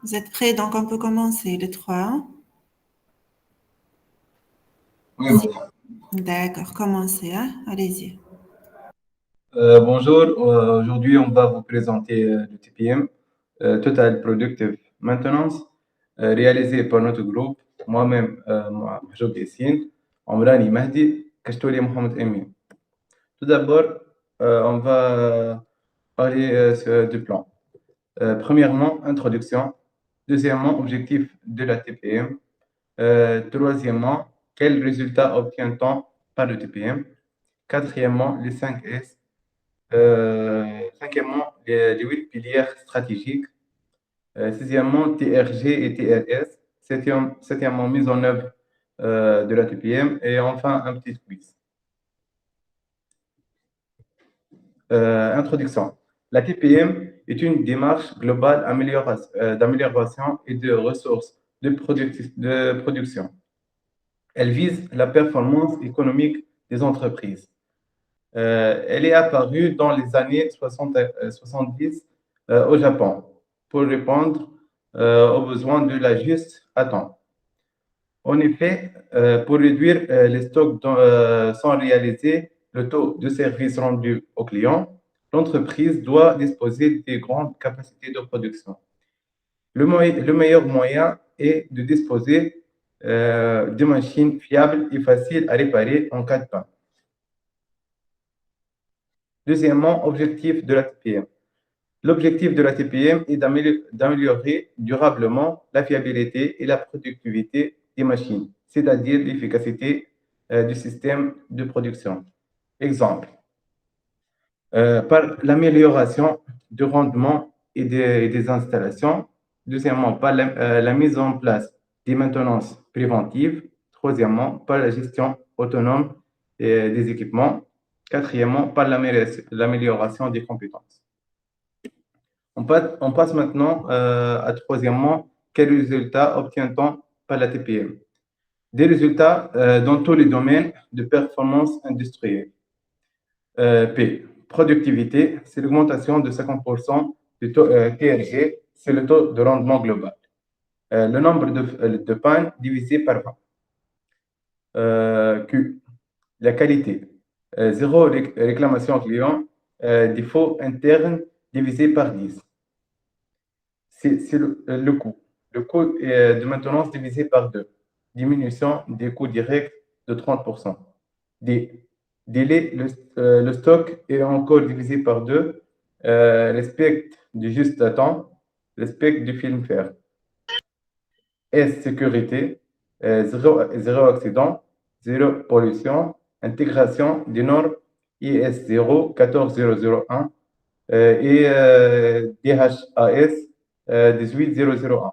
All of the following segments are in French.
Vous êtes prêts? Donc, on peut commencer le 3. Oui, madame. D'accord, commencez, hein? Allez-y. Bonjour, aujourd'hui on va vous présenter le TPM, Total Productive Maintenance, réalisé par notre groupe, moi-même, Mahjoub Yassine, Omrani Mahdi, Kachtouli Mohamed Emin. Tout d'abord, on va parler du plan. Premièrement, introduction. Deuxièmement, objectif de la TPM. Troisièmement, quels résultats obtient-on par le TPM? Quatrièmement, les 5 S. Cinquièmement, les 8 piliers stratégiques. Sixièmement, TRG et TRS. Septièmement, mise en œuvre de la TPM. Et enfin, un petit quiz. Introduction. La TPM est une démarche globale d'amélioration et de ressources de production. Elle vise la performance économique des entreprises. Elle est apparue dans les années 70 au Japon pour répondre aux besoins de la juste à temps. En effet, pour réduire les stocks sans réaliser le taux de service rendu aux clients, l'entreprise doit disposer de grandes capacités de production. Le meilleur moyen est de disposer de machines fiables et faciles à réparer en cas de panne. Deuxièmement, objectif de la TPM. L'objectif de la TPM est d'améliorer durablement la fiabilité et la productivité des machines, c'est-à-dire l'efficacité du système de production. Exemple, par l'amélioration du rendement et des installations. Deuxièmement, par la mise en place des maintenances préventives. Troisièmement, par la gestion autonome des équipements. Quatrièmement, par l'amélioration des compétences. On passe maintenant à troisièmement, quels résultats obtient-on par la TPM? Des résultats dans tous les domaines de performance industrielle. P. Productivité, c'est l'augmentation de 50% du taux TRG, c'est le taux de rendement global. Le nombre de pannes divisé par 20. Q. La qualité. Zéro réclamation client, défaut interne divisé par 10. C'est le coût. Le coût de maintenance divisé par 2. Diminution des coûts directs de 30%. Délai, le stock est encore divisé par 2. Respect du juste à temps. Respect du film fer. S, sécurité. Zéro accident. Zéro pollution. Intégration des normes IS0 14001 et DHAS 18001.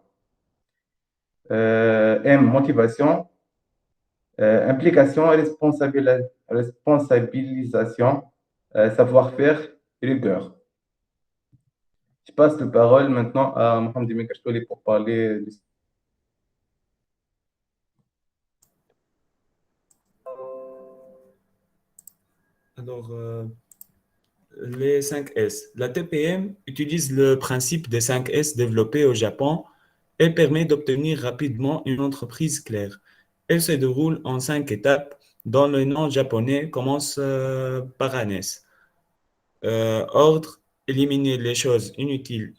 M, motivation, implication et responsabilisation, savoir-faire et rigueur. Je passe la parole maintenant à Mohamed Emin Kachtouli pour parler du... Alors, les 5 S. La TPM utilise le principe des 5 S développé au Japon et permet d'obtenir rapidement une entreprise claire. Elle se déroule en 5 étapes dont le nom japonais commence par un S. Ordre, éliminer les choses inutiles,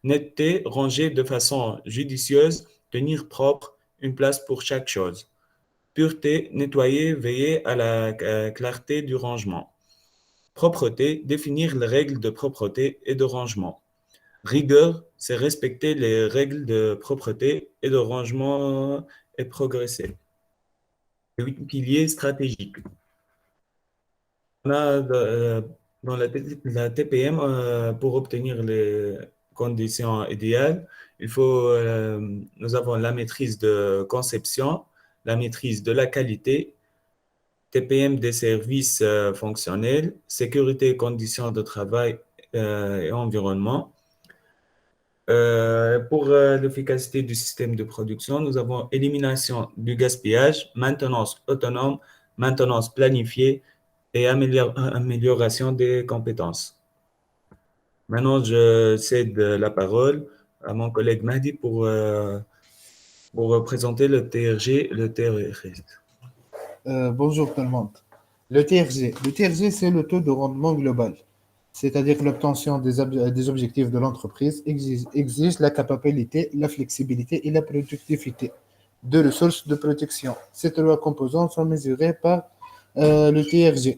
netteté, ranger de façon judicieuse, tenir propre, une place pour chaque chose. Pureté, nettoyer, veiller à la clarté du rangement. Propreté, définir les règles de propreté et de rangement. Rigueur, c'est respecter les règles de propreté et de rangement et progresser. Les 8 piliers stratégiques. On a dans la TPM, pour obtenir les conditions idéales, nous avons la maîtrise de conception, la maîtrise de la qualité, TPM des services fonctionnels, sécurité, conditions de travail et environnement. Pour l'efficacité du système de production, nous avons élimination du gaspillage, maintenance autonome, maintenance planifiée et amélioration des compétences. Maintenant, je cède la parole à mon collègue Mahdi pour présenter le TRG et le TRS. Bonjour tout le monde. Le TRG. Le TRG, c'est le taux de rendement global. C'est-à-dire que l'obtention des objectifs de l'entreprise exige la capacité, la flexibilité et la productivité de ressources de protection. Ces trois composantes sont mesurées par le TRG.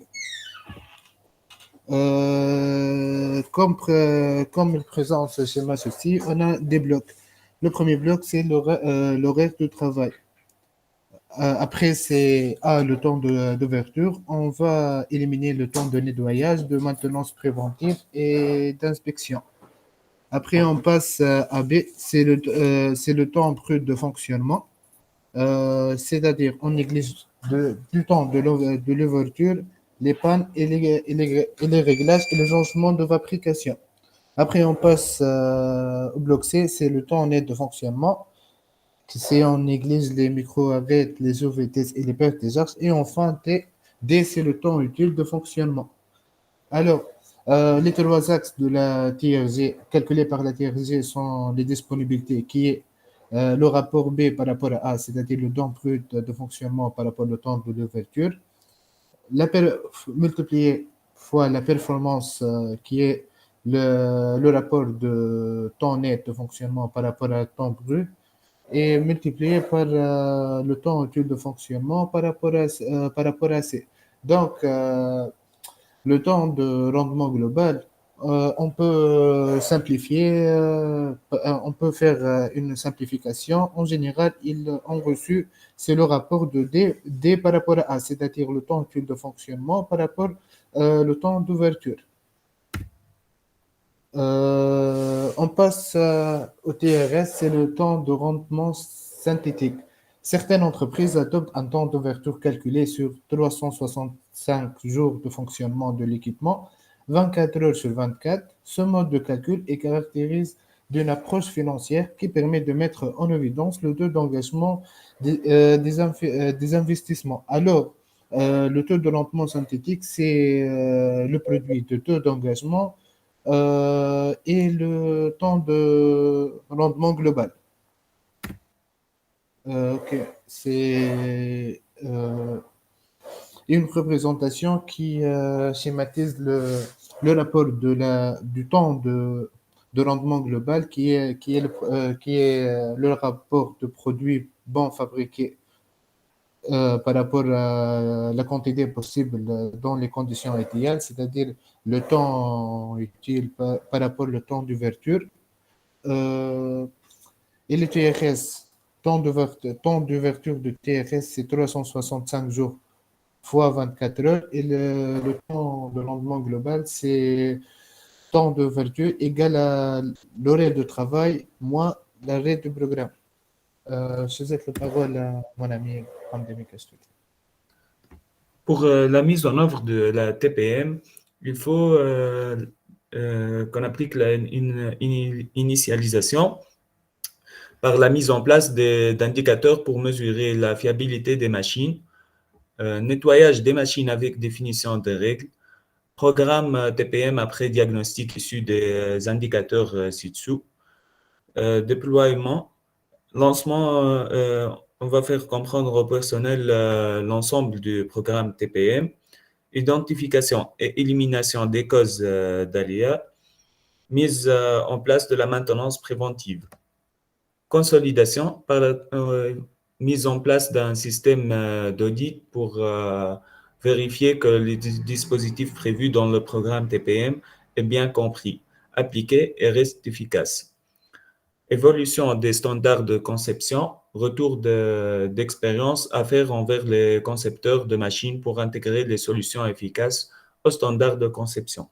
Comme il présente ce schéma ceci, on a des blocs. Le premier bloc, c'est l'horaire de travail. Après, c'est le temps d'ouverture. On va éliminer le temps de nettoyage, de maintenance préventive et d'inspection. Après, on passe à B, c'est le temps brut de fonctionnement. C'est-à-dire, on néglige du temps de l'ouverture, les pannes et les réglages et le changement de fabrication. Après, on passe au bloc C, c'est le temps net de fonctionnement. C'est on néglige les micro-arrêts, les OVTS et les pertes des axes. Et enfin, D, c'est le temps utile de fonctionnement. Alors, les trois axes de la TRG calculés par la TRG sont les disponibilités, qui est le rapport B par rapport à A, c'est-à-dire le temps brut de fonctionnement par rapport au temps de l'ouverture, multiplié fois la performance, qui est le rapport de temps net de fonctionnement par rapport à temps brut, et multiplié par le temps utile de fonctionnement par rapport à C. Donc, le temps de rendement global, on peut simplifier, on peut faire une simplification. En général, ils ont reçu, c'est le rapport de D par rapport à A, c'est-à-dire le temps utile de fonctionnement par rapport au temps d'ouverture. On passe au TRS, c'est le temps de rendement synthétique. Certaines entreprises adoptent un temps d'ouverture calculé sur 365 jours de fonctionnement de l'équipement, 24 heures sur 24. Ce mode de calcul est caractérisé d'une approche financière qui permet de mettre en évidence le taux d'engagement des investissements. Alors, le taux de rendement synthétique, c'est le produit de taux d'engagement et le temps de rendement global. Ok, c'est une représentation qui schématise le rapport du temps de rendement global qui est le rapport de produits bons fabriqués par rapport à la quantité possible dans les conditions idéales, c'est-à-dire le temps utile par rapport au temps d'ouverture. Et le TRS, temps d'ouverture de TRS, c'est 365 jours fois 24 heures. Et le temps de rendement global, c'est temps d'ouverture égal à l'horaire de travail moins l'arrêt du programme. Je laisse la parole à mon ami Hamdemi Kastoui. Pour la mise en œuvre de la TPM, il faut qu'on applique une initialisation par la mise en place d'indicateurs pour mesurer la fiabilité des machines, nettoyage des machines avec définition des règles, programme TPM après diagnostic issu des indicateurs ci-dessous, déploiement, lancement, on va faire comprendre au personnel l'ensemble du programme TPM, identification et élimination des causes d'aléas, mise en place de la maintenance préventive, consolidation par la mise en place d'un système d'audit pour vérifier que les dispositifs prévus dans le programme TPM est bien compris, appliqué et reste efficace. Évolution des standards de conception, retour d'expérience à faire envers les concepteurs de machines pour intégrer les solutions efficaces aux standards de conception.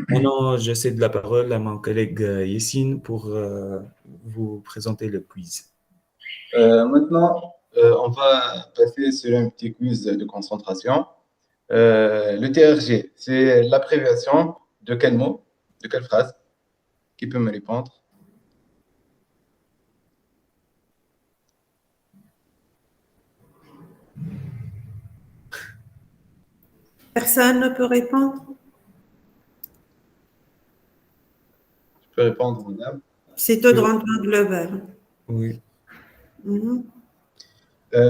Maintenant, je cède la parole à mon collègue Yessine pour vous présenter le quiz. Maintenant, on va passer sur un petit quiz de concentration. Le TRG, c'est l'abréviation de quel mot, de quelle phrase? Qui peut me répondre? Personne ne peut répondre? Je peux répondre, madame. C'est taux de rendement global. Oui. Mhm.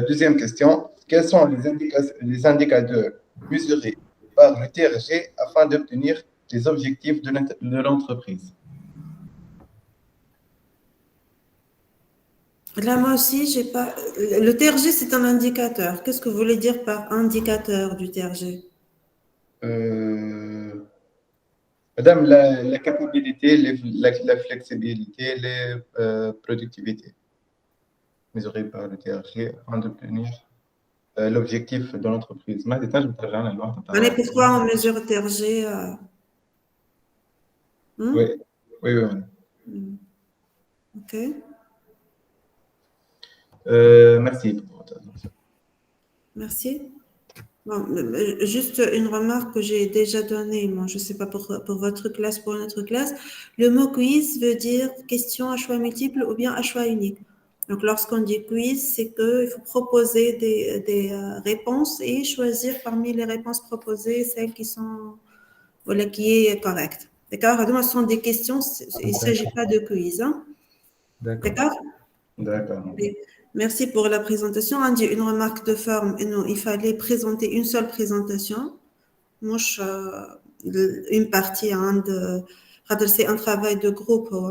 Deuxième question. Quels sont les indicateurs mesurés par le TRG afin d'obtenir les objectifs de l'entreprise? Là, moi aussi, j'ai pas. Le TRG, c'est un indicateur. Qu'est-ce que vous voulez dire par indicateur du TRG? Madame, la capacité, la flexibilité, les productivités mesurées par le TRG afin d'obtenir l'objectif de l'entreprise. ما تحتاج متابعة على الوقت Mais بتاع- pourquoi on mesure TRG? Oui, oui, oui, madame. Ok. Merci pour votre attention. Merci. Bon, juste une remarque que j'ai déjà donnée. Moi, je ne sais pas pour votre classe, pour notre classe. Le mot quiz veut dire question à choix multiple ou bien à choix unique. Donc, lorsqu'on dit quiz, c'est qu'il faut proposer des réponses et choisir parmi les réponses proposées celles qui sont, voilà, qui est correcte. D'accord? Donc, ce sont des questions. Il ne s'agit pas de quiz. Hein? D'accord. D'accord? D'accord. Merci pour la présentation. On dit une remarque de forme. Et non, il fallait présenter une seule présentation. مش une partie de c'est un travail de groupe ou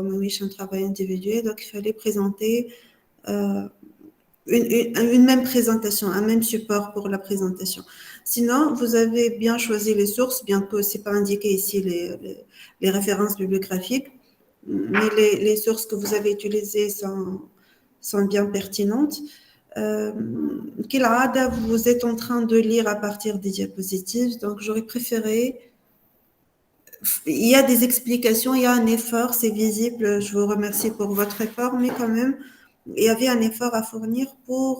un travail individuel, donc il fallait présenter une même présentation, un même support pour la présentation. Sinon, vous avez bien choisi les sources, bien que c'est pas indiqué ici les références bibliographiques, mais les sources que vous avez utilisées sont bien pertinentes. Kil'ada, vous êtes en train de lire à partir des diapositives, donc j'aurais préféré. Il y a des explications, il y a un effort, c'est visible. Je vous remercie pour votre effort, mais quand même, il y avait un effort à fournir pour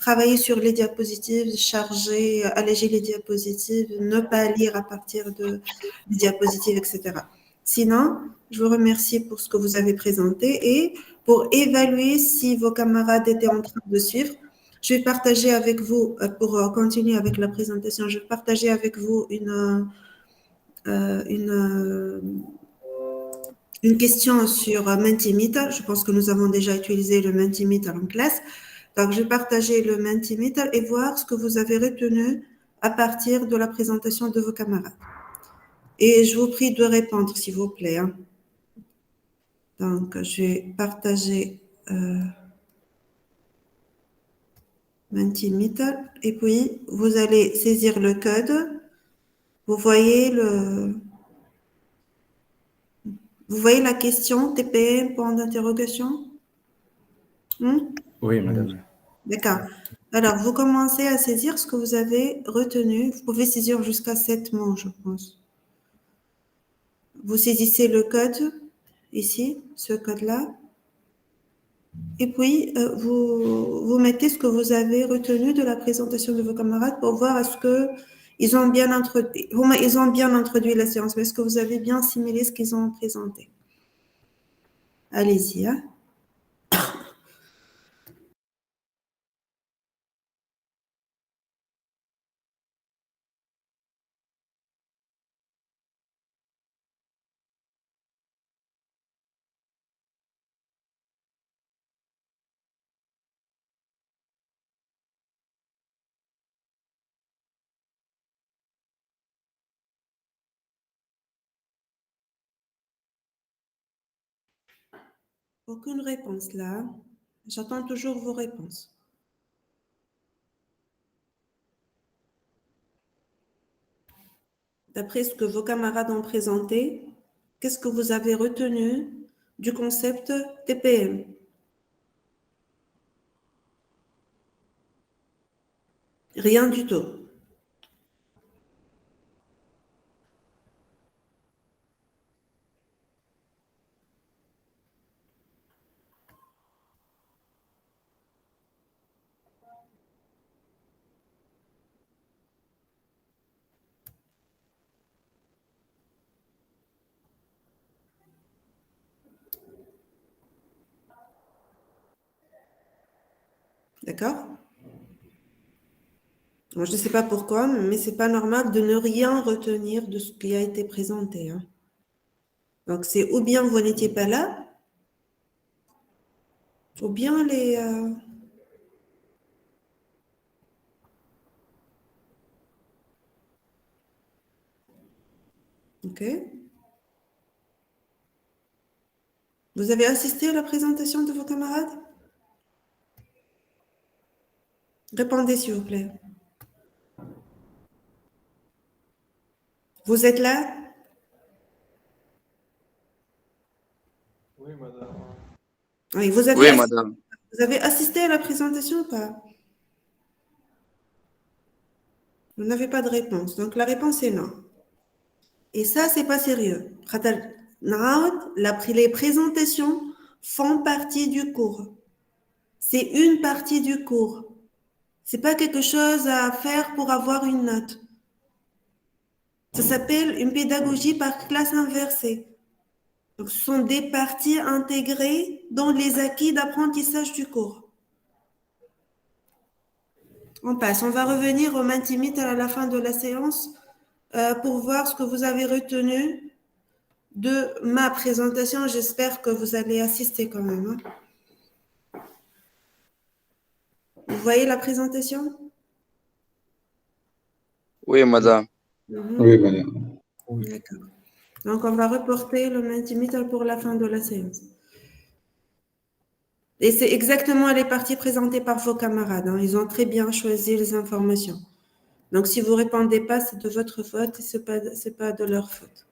travailler sur les diapositives, charger, alléger les diapositives, ne pas lire à partir des diapositives, etc. Sinon, je vous remercie pour ce que vous avez présenté et pour évaluer si vos camarades étaient en train de suivre. Je vais partager avec vous, pour continuer avec la présentation, je vais partager avec vous une question sur Mentimeter. Je pense que nous avons déjà utilisé le Mentimeter en classe. Donc, je vais partager le Mentimeter et voir ce que vous avez retenu à partir de la présentation de vos camarades. Et je vous prie de répondre, s'il vous plaît. Hein. Donc, je vais partager Mentimeter et puis vous allez saisir le code. Vous voyez la question TPM, point d'interrogation? Oui, madame. D'accord. Alors, vous commencez à saisir ce que vous avez retenu. Vous pouvez saisir jusqu'à 7 mots, je pense. Vous saisissez le code, ici, ce code-là. Et puis, vous mettez ce que vous avez retenu de la présentation de vos camarades pour voir est-ce qu'ils ont bien introduit, ils ont bien introduit la séance, mais est-ce que vous avez bien assimilé ce qu'ils ont présenté? Allez-y. Hein. Aucune réponse là. J'attends toujours vos réponses. D'après ce que vos camarades ont présenté, qu'est-ce que vous avez retenu du concept TPM? Rien du tout. D'accord? Je ne sais pas pourquoi, mais c'est pas normal de ne rien retenir de ce qui a été présenté. Hein. Donc, c'est ou bien vous n'étiez pas là, ou bien les... OK. Vous avez assisté à la présentation de vos camarades? Répondez, s'il vous plaît. Vous êtes là? Oui, madame. Oui, Oui, madame. vous avez assisté à la présentation ou pas? Vous n'avez pas de réponse. Donc, la réponse est non. Et ça, c'est pas sérieux. Les présentations font partie du cours. C'est une partie du cours. C'est pas quelque chose à faire pour avoir une note. Ça s'appelle une pédagogie par classe inversée. Donc, ce sont des parties intégrées dans les acquis d'apprentissage du cours. On passe. On va revenir au Mentimeter à la fin de la séance pour voir ce que vous avez retenu de ma présentation. J'espère que vous allez assister quand même. Vous voyez la présentation? Oui, madame. Oui, madame. D'accord. Donc, on va reporter le Mentimeter pour la fin de la séance. Et c'est exactement les parties présentées par vos camarades. Hein. Ils ont très bien choisi les informations. Donc, si vous ne répondez pas, c'est de votre faute et ce n'est pas de leur faute.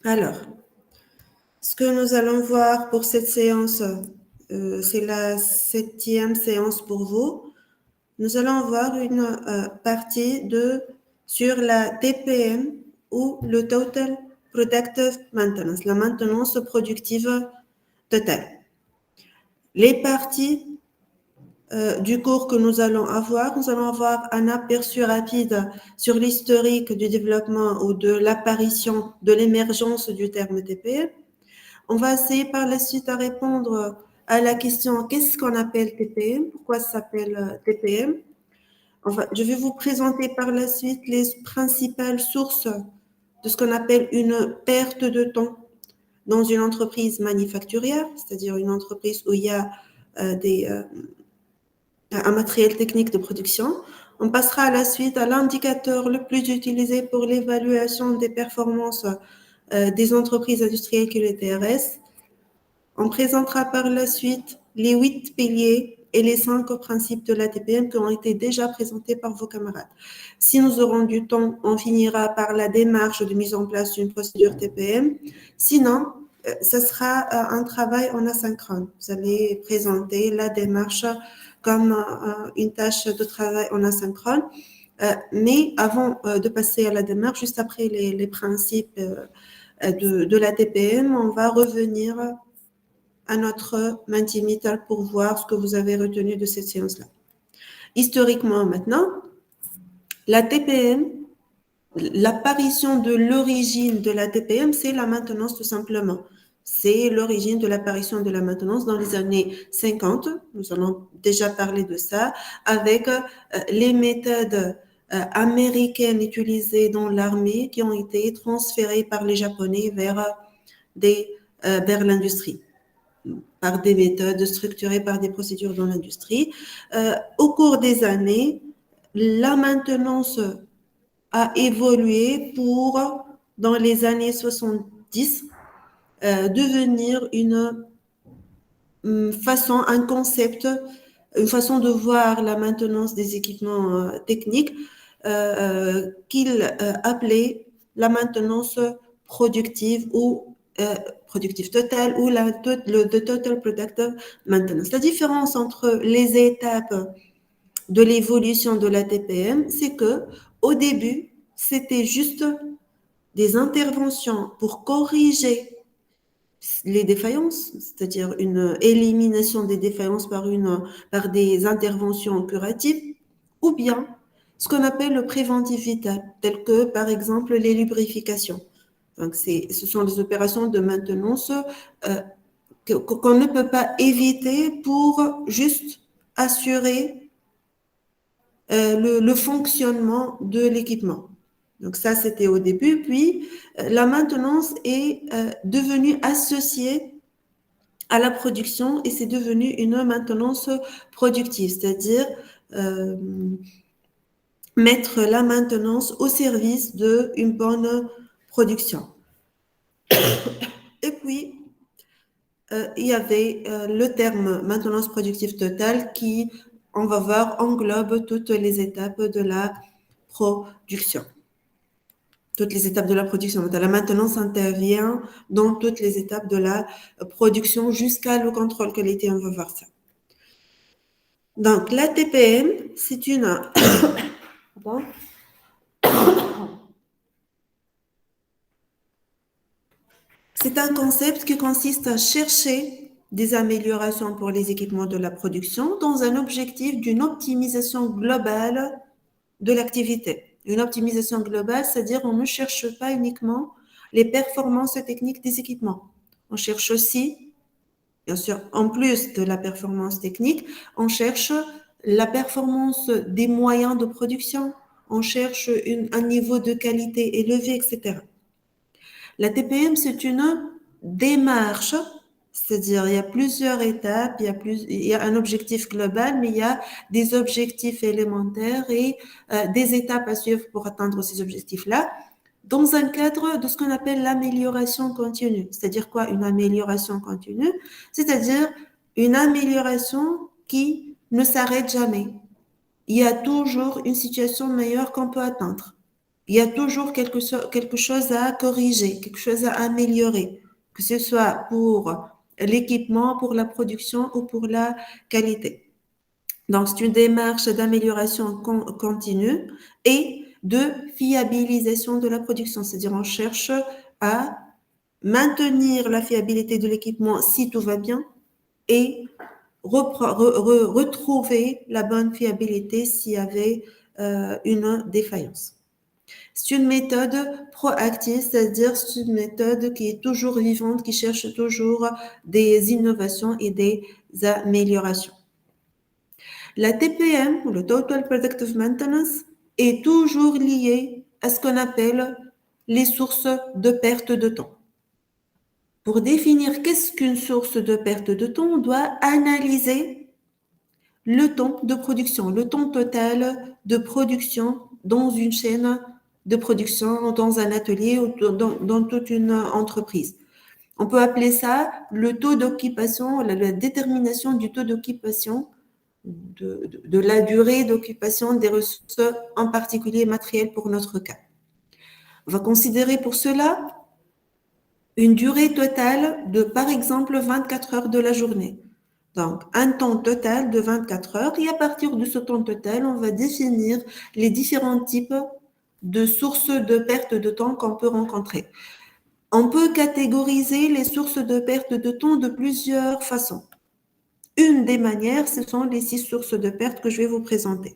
Alors, ce que nous allons voir pour cette séance, c'est la 7e séance pour vous. Nous allons voir une partie sur la TPM ou le Total Productive Maintenance, la maintenance productive totale. Les parties du cours que nous allons avoir un aperçu rapide sur l'historique du développement ou de l'apparition, de l'émergence du terme TPM. On va essayer par la suite à répondre à la question qu'est-ce qu'on appelle TPM, pourquoi ça s'appelle TPM. Enfin, je vais vous présenter par la suite les principales sources de ce qu'on appelle une perte de temps dans une entreprise manufacturière, c'est-à-dire une entreprise où il y a un matériel technique de production. On passera à la suite à l'indicateur le plus utilisé pour l'évaluation des performances des entreprises industrielles qui est le TRS. On présentera par la suite les 8 piliers et les 5 principes de la TPM qui ont été déjà présentés par vos camarades. Si nous aurons du temps, on finira par la démarche de mise en place d'une procédure TPM. Sinon, ce sera un travail en asynchrone. Vous allez présenter la démarche comme une tâche de travail en asynchrone. Mais avant de passer à la démarche, juste après les principes de la TPM, on va revenir à notre Mentimeter pour voir ce que vous avez retenu de cette séance-là. Historiquement maintenant, la TPM, l'apparition de l'origine de la TPM, c'est la maintenance tout simplement. C'est l'origine de l'apparition de la maintenance dans les années 50. Nous allons déjà parler de ça avec les méthodes américaines utilisées dans l'armée qui ont été transférées par les Japonais vers l'industrie, par des méthodes structurées par des procédures dans l'industrie. Au cours des années, la maintenance a évolué pour, dans les années 70, devenir une façon, un concept, une façon de voir la maintenance des équipements techniques qu'il appelait la maintenance productive ou productive totale ou le Total Productive Maintenance. La différence entre les étapes de l'évolution de la TPM, c'est que au début, c'était juste des interventions pour corriger les défaillances, c'est-à-dire une élimination des défaillances par des interventions curatives, ou bien ce qu'on appelle le préventif vital, tel que par exemple les lubrifications. Donc, ce sont des opérations de maintenance qu'on ne peut pas éviter pour juste assurer le fonctionnement de l'équipement. Donc ça, c'était au début. Puis, la maintenance est devenue associée à la production et c'est devenu une maintenance productive, c'est-à-dire mettre la maintenance au service d'une bonne production. Et puis, il y avait le terme maintenance productive totale qui, on va voir, englobe toutes les étapes de la production. Toutes les étapes de la production. La maintenance intervient dans toutes les étapes de la production jusqu'à le contrôle qualité, on va voir ça. Donc, la TPM, c'est une... Pardon. C'est un concept qui consiste à chercher des améliorations pour les équipements de la production dans un objectif d'une optimisation globale de l'activité. Une optimisation globale, c'est-à-dire on ne cherche pas uniquement les performances techniques des équipements. On cherche aussi, bien sûr, en plus de la performance technique, on cherche la performance des moyens de production, on cherche un niveau de qualité élevé, etc. La TPM, c'est une démarche, c'est-à-dire il y a plusieurs étapes, il y a un objectif global, mais il y a des objectifs élémentaires et des étapes à suivre pour atteindre ces objectifs-là, dans un cadre de ce qu'on appelle l'amélioration continue. C'est-à-dire quoi, une amélioration continue? C'est-à-dire une amélioration qui ne s'arrête jamais. Il y a toujours une situation meilleure qu'on peut atteindre. Il y a toujours quelque chose à corriger, quelque chose à améliorer, que ce soit pour l'équipement, pour la production ou pour la qualité. Donc, c'est une démarche d'amélioration continue et de fiabilisation de la production. C'est-à-dire, on cherche à maintenir la fiabilité de l'équipement si tout va bien et retrouver la bonne fiabilité s'il y avait une défaillance. C'est une méthode proactive, c'est-à-dire c'est une méthode qui est toujours vivante, qui cherche toujours des innovations et des améliorations. La TPM, ou le Total Productive Maintenance, est toujours liée à ce qu'on appelle les sources de perte de temps. Pour définir qu'est-ce qu'une source de perte de temps, on doit analyser le temps de production, le temps total de production dans une chaîne de production, dans un atelier ou dans toute une entreprise. On peut appeler ça le taux d'occupation, la détermination du taux d'occupation, de la durée d'occupation des ressources, en particulier matérielles pour notre cas. On va considérer pour cela une durée totale de, par exemple, 24 heures de la journée. Donc, un temps total de 24 heures et à partir de ce temps total, on va définir les différents types de sources de perte de temps qu'on peut rencontrer. On peut catégoriser les sources de perte de temps de plusieurs façons. Une des manières, ce sont les 6 sources de perte que je vais vous présenter.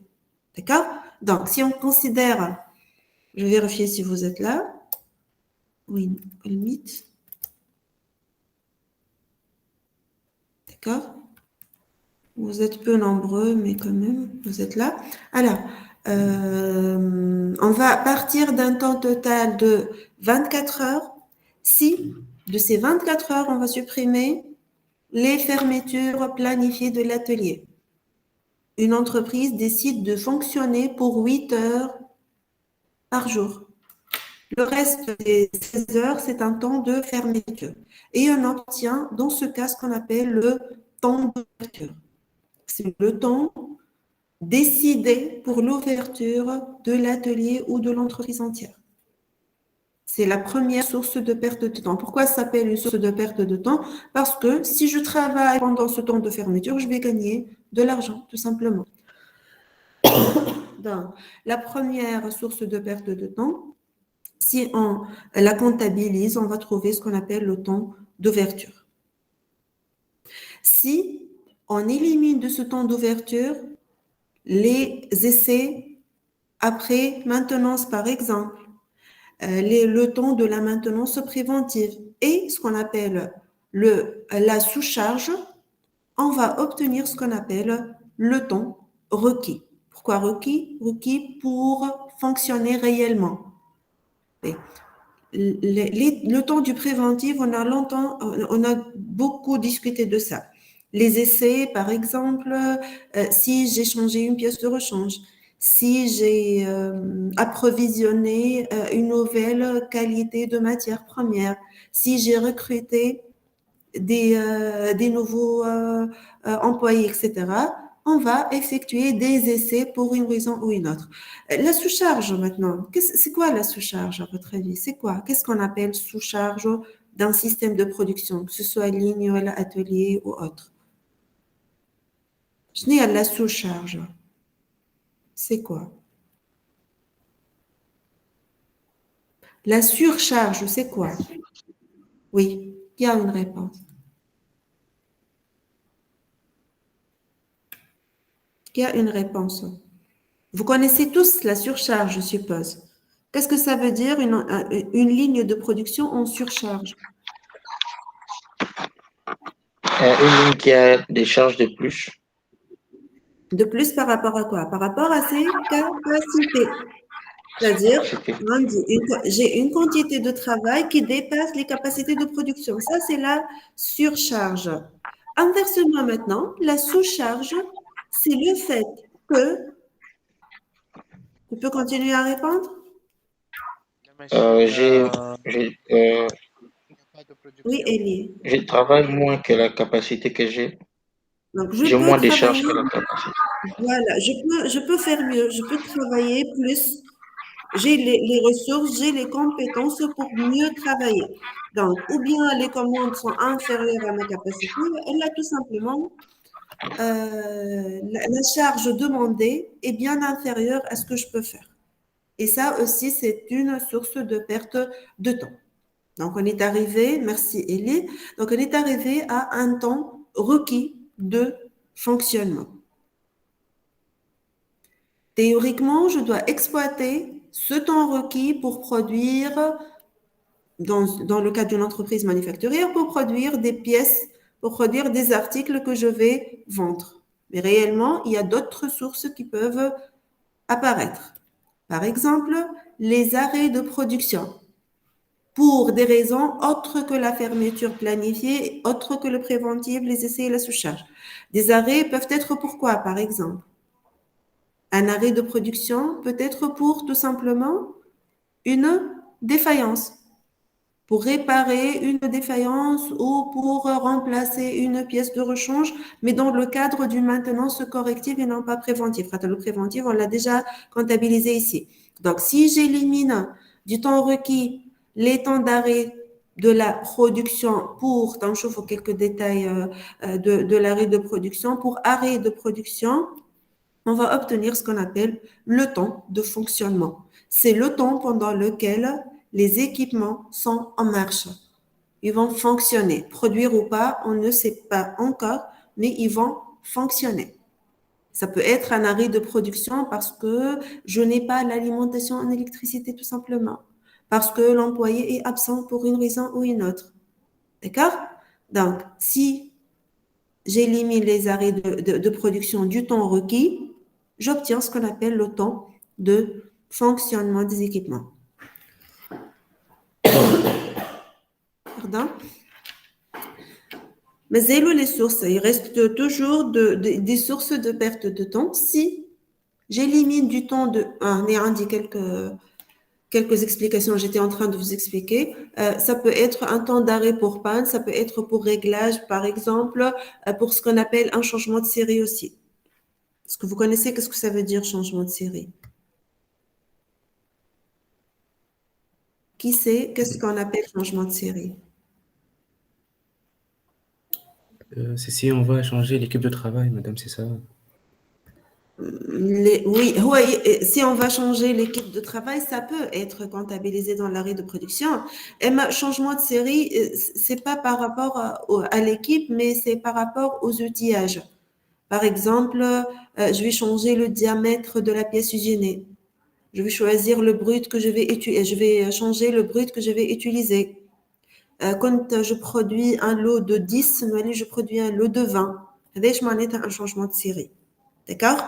D'accord? Donc, si on considère, je vais vérifier si vous êtes là. Oui, limite. D'accord? Vous êtes peu nombreux, mais quand même, vous êtes là. Alors, on va partir d'un temps total de 24 heures. Si, de ces 24 heures, on va supprimer les fermetures planifiées de l'atelier. Une entreprise décide de fonctionner pour 8 heures par jour. Le reste des 16 heures, c'est un temps de fermeture. Et on obtient, dans ce cas, ce qu'on appelle le temps d'ouverture. C'est le temps décidé pour l'ouverture de l'atelier ou de l'entreprise entière. C'est la première source de perte de temps. Pourquoi ça s'appelle une source de perte de temps? Parce que si je travaille pendant ce temps de fermeture, je vais gagner de l'argent, tout simplement. Donc, la première source de perte de temps, si on la comptabilise, on va trouver ce qu'on appelle le temps d'ouverture. Si on élimine de ce temps d'ouverture les essais après maintenance, par exemple, le temps de la maintenance préventive et ce qu'on appelle la sous-charge, on va obtenir ce qu'on appelle le temps requis. Pourquoi requis? Requis pour fonctionner réellement. Le temps du préventif, on a beaucoup discuté de ça. Les essais, par exemple, si j'ai changé une pièce de rechange, si j'ai approvisionné une nouvelle qualité de matière première, si j'ai recruté des nouveaux employés, etc., on va effectuer des essais pour une raison ou une autre. La sous-charge maintenant, c'est quoi la sous-charge à votre avis? C'est quoi? Qu'est-ce qu'on appelle sous-charge d'un système de production, que ce soit ligne, atelier ou autre? Je n'ai à la sous-charge. C'est quoi? La surcharge, c'est quoi? Oui, il y a une réponse. Il y a une réponse. Vous connaissez tous la surcharge, je suppose. Qu'est-ce que ça veut dire une ligne de production en surcharge? Une ligne qui a des charges de plus. De plus par rapport à quoi? Par rapport à ses capacités. C'est-à-dire, j'ai une quantité de travail qui dépasse les capacités de production. Ça, c'est la surcharge. Inversement maintenant, la sous-charge, c'est le fait que... Tu peux continuer à répondre? Oui, Elie. Je travaille moins que la capacité que j'ai. Donc, J'ai moins de charges que la capacité. Voilà, je peux faire mieux, je peux travailler plus. J'ai les ressources, j'ai les compétences pour mieux travailler. Donc, ou bien les commandes sont inférieures à ma capacité, et là, tout simplement, la charge demandée est bien inférieure à ce que je peux faire. Et ça aussi, c'est une source de perte de temps. Donc, on est arrivé, merci Elie, donc on est arrivé à un temps requis de fonctionnement. Théoriquement, je dois exploiter ce temps requis pour produire, dans le cas d'une entreprise manufacturière, pour produire des pièces, pour produire des articles que je vais vendre. Mais réellement, il y a d'autres sources qui peuvent apparaître. Par exemple, les arrêts de production pour des raisons autres que la fermeture planifiée, autres que le préventif, les essais et la sous-charge. Des arrêts peuvent être pourquoi, par exemple? Un arrêt de production peut être pour tout simplement une défaillance, pour réparer une défaillance ou pour remplacer une pièce de rechange, mais dans le cadre d'une maintenance corrective et non pas préventive. Le préventif, on l'a déjà comptabilisé ici. Donc, si j'élimine du temps requis les temps d'arrêt de la production pour, tant je faut quelques détails de l'arrêt de production, pour arrêt de production, on va obtenir ce qu'on appelle le temps de fonctionnement. C'est le temps pendant lequel les équipements sont en marche. Ils vont fonctionner. Produire ou pas, on ne sait pas encore, mais ils vont fonctionner. Ça peut être un arrêt de production parce que je n'ai pas l'alimentation en électricité tout simplement, parce que l'employé est absent pour une raison ou une autre. D'accord? Donc, si j'élimine les arrêts de production du temps requis, j'obtiens ce qu'on appelle le temps de fonctionnement des équipements. Pardon? Mais les sources, il reste toujours des sources de perte de temps. Si j'élimine du temps on a dit quelques explications, j'étais en train de vous expliquer. Ça peut être un temps d'arrêt pour panne, ça peut être pour réglage, par exemple, pour ce qu'on appelle un changement de série aussi. Est-ce que vous connaissez qu'est-ce que ça veut dire changement de série? Qui sait qu'est-ce qu'on appelle changement de série? C'est si on va changer l'équipe de travail, madame, c'est ça? Oui, si on va changer l'équipe de travail, ça peut être comptabilisé dans l'arrêt de production. Et changement de série, c'est pas par rapport à l'équipe, mais c'est par rapport aux outillages. Par exemple, je vais changer le diamètre de la pièce usinée. Je vais choisir le brut que je vais utiliser. Je vais changer le brut que je vais utiliser. Quand je produis un lot de 10, je produis un lot de 20. C'est un changement de série. D'accord?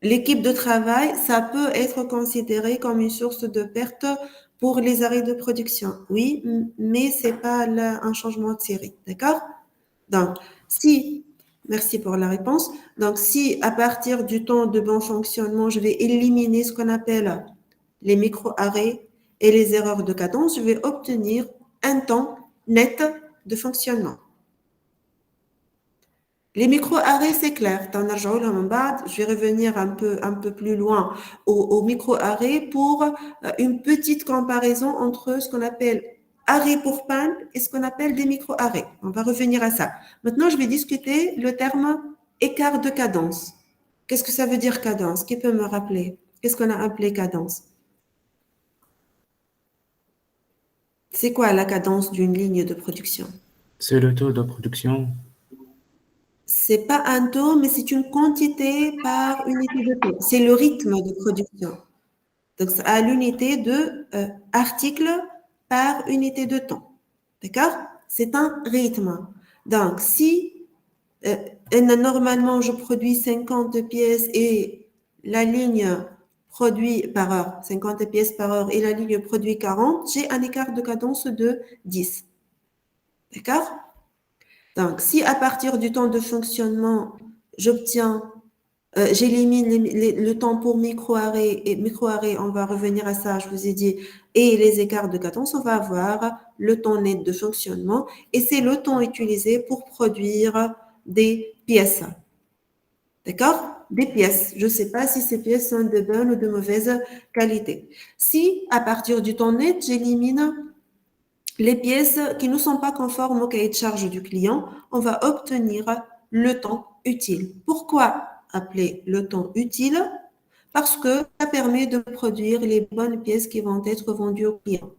l'équipe de travail, ça peut être considéré comme une source de perte pour les arrêts de production. Oui, mais c'est pas un changement de série. D'accord? Donc, merci pour la réponse. Donc, si à partir du temps de bon fonctionnement, je vais éliminer ce qu'on appelle les micro-arrêts et les erreurs de cadence, je vais obtenir un temps net de fonctionnement. Les micro-arrêts, c'est clair. Je vais revenir un peu plus loin aux micro-arrêts pour une petite comparaison entre ce qu'on appelle arrêt pour panne et ce qu'on appelle des micro-arrêts. On va revenir à ça. Maintenant, je vais discuter le terme écart de cadence. Qu'est-ce que ça veut dire cadence? Qui peut me rappeler? Qu'est-ce qu'on a appelé cadence? C'est quoi la cadence d'une ligne de production? C'est le taux de production. C'est pas un taux, mais c'est une quantité par unité de temps. C'est le rythme de production. Donc, c'est à l'unité de article par unité de temps. D'accord? C'est un rythme. Donc, si normalement je produis 50 pièces et la ligne produit par heure, 50 pièces par heure et la ligne produit 40, j'ai un écart de cadence de 10. D'accord? Donc, si à partir du temps de fonctionnement, j'élimine le temps pour micro-arrêt, et micro-arrêt, on va revenir à ça, je vous ai dit, et les écarts de cadence, on va avoir le temps net de fonctionnement, et c'est le temps utilisé pour produire des pièces. D'accord? Des pièces. Je ne sais pas si ces pièces sont de bonne ou de mauvaise qualité. Si, à partir du temps net, j'élimine les pièces qui ne sont pas conformes au cahier de charge du client, on va obtenir le temps utile. Pourquoi appeler le temps utile? Parce que ça permet de produire les bonnes pièces qui vont être vendues au client.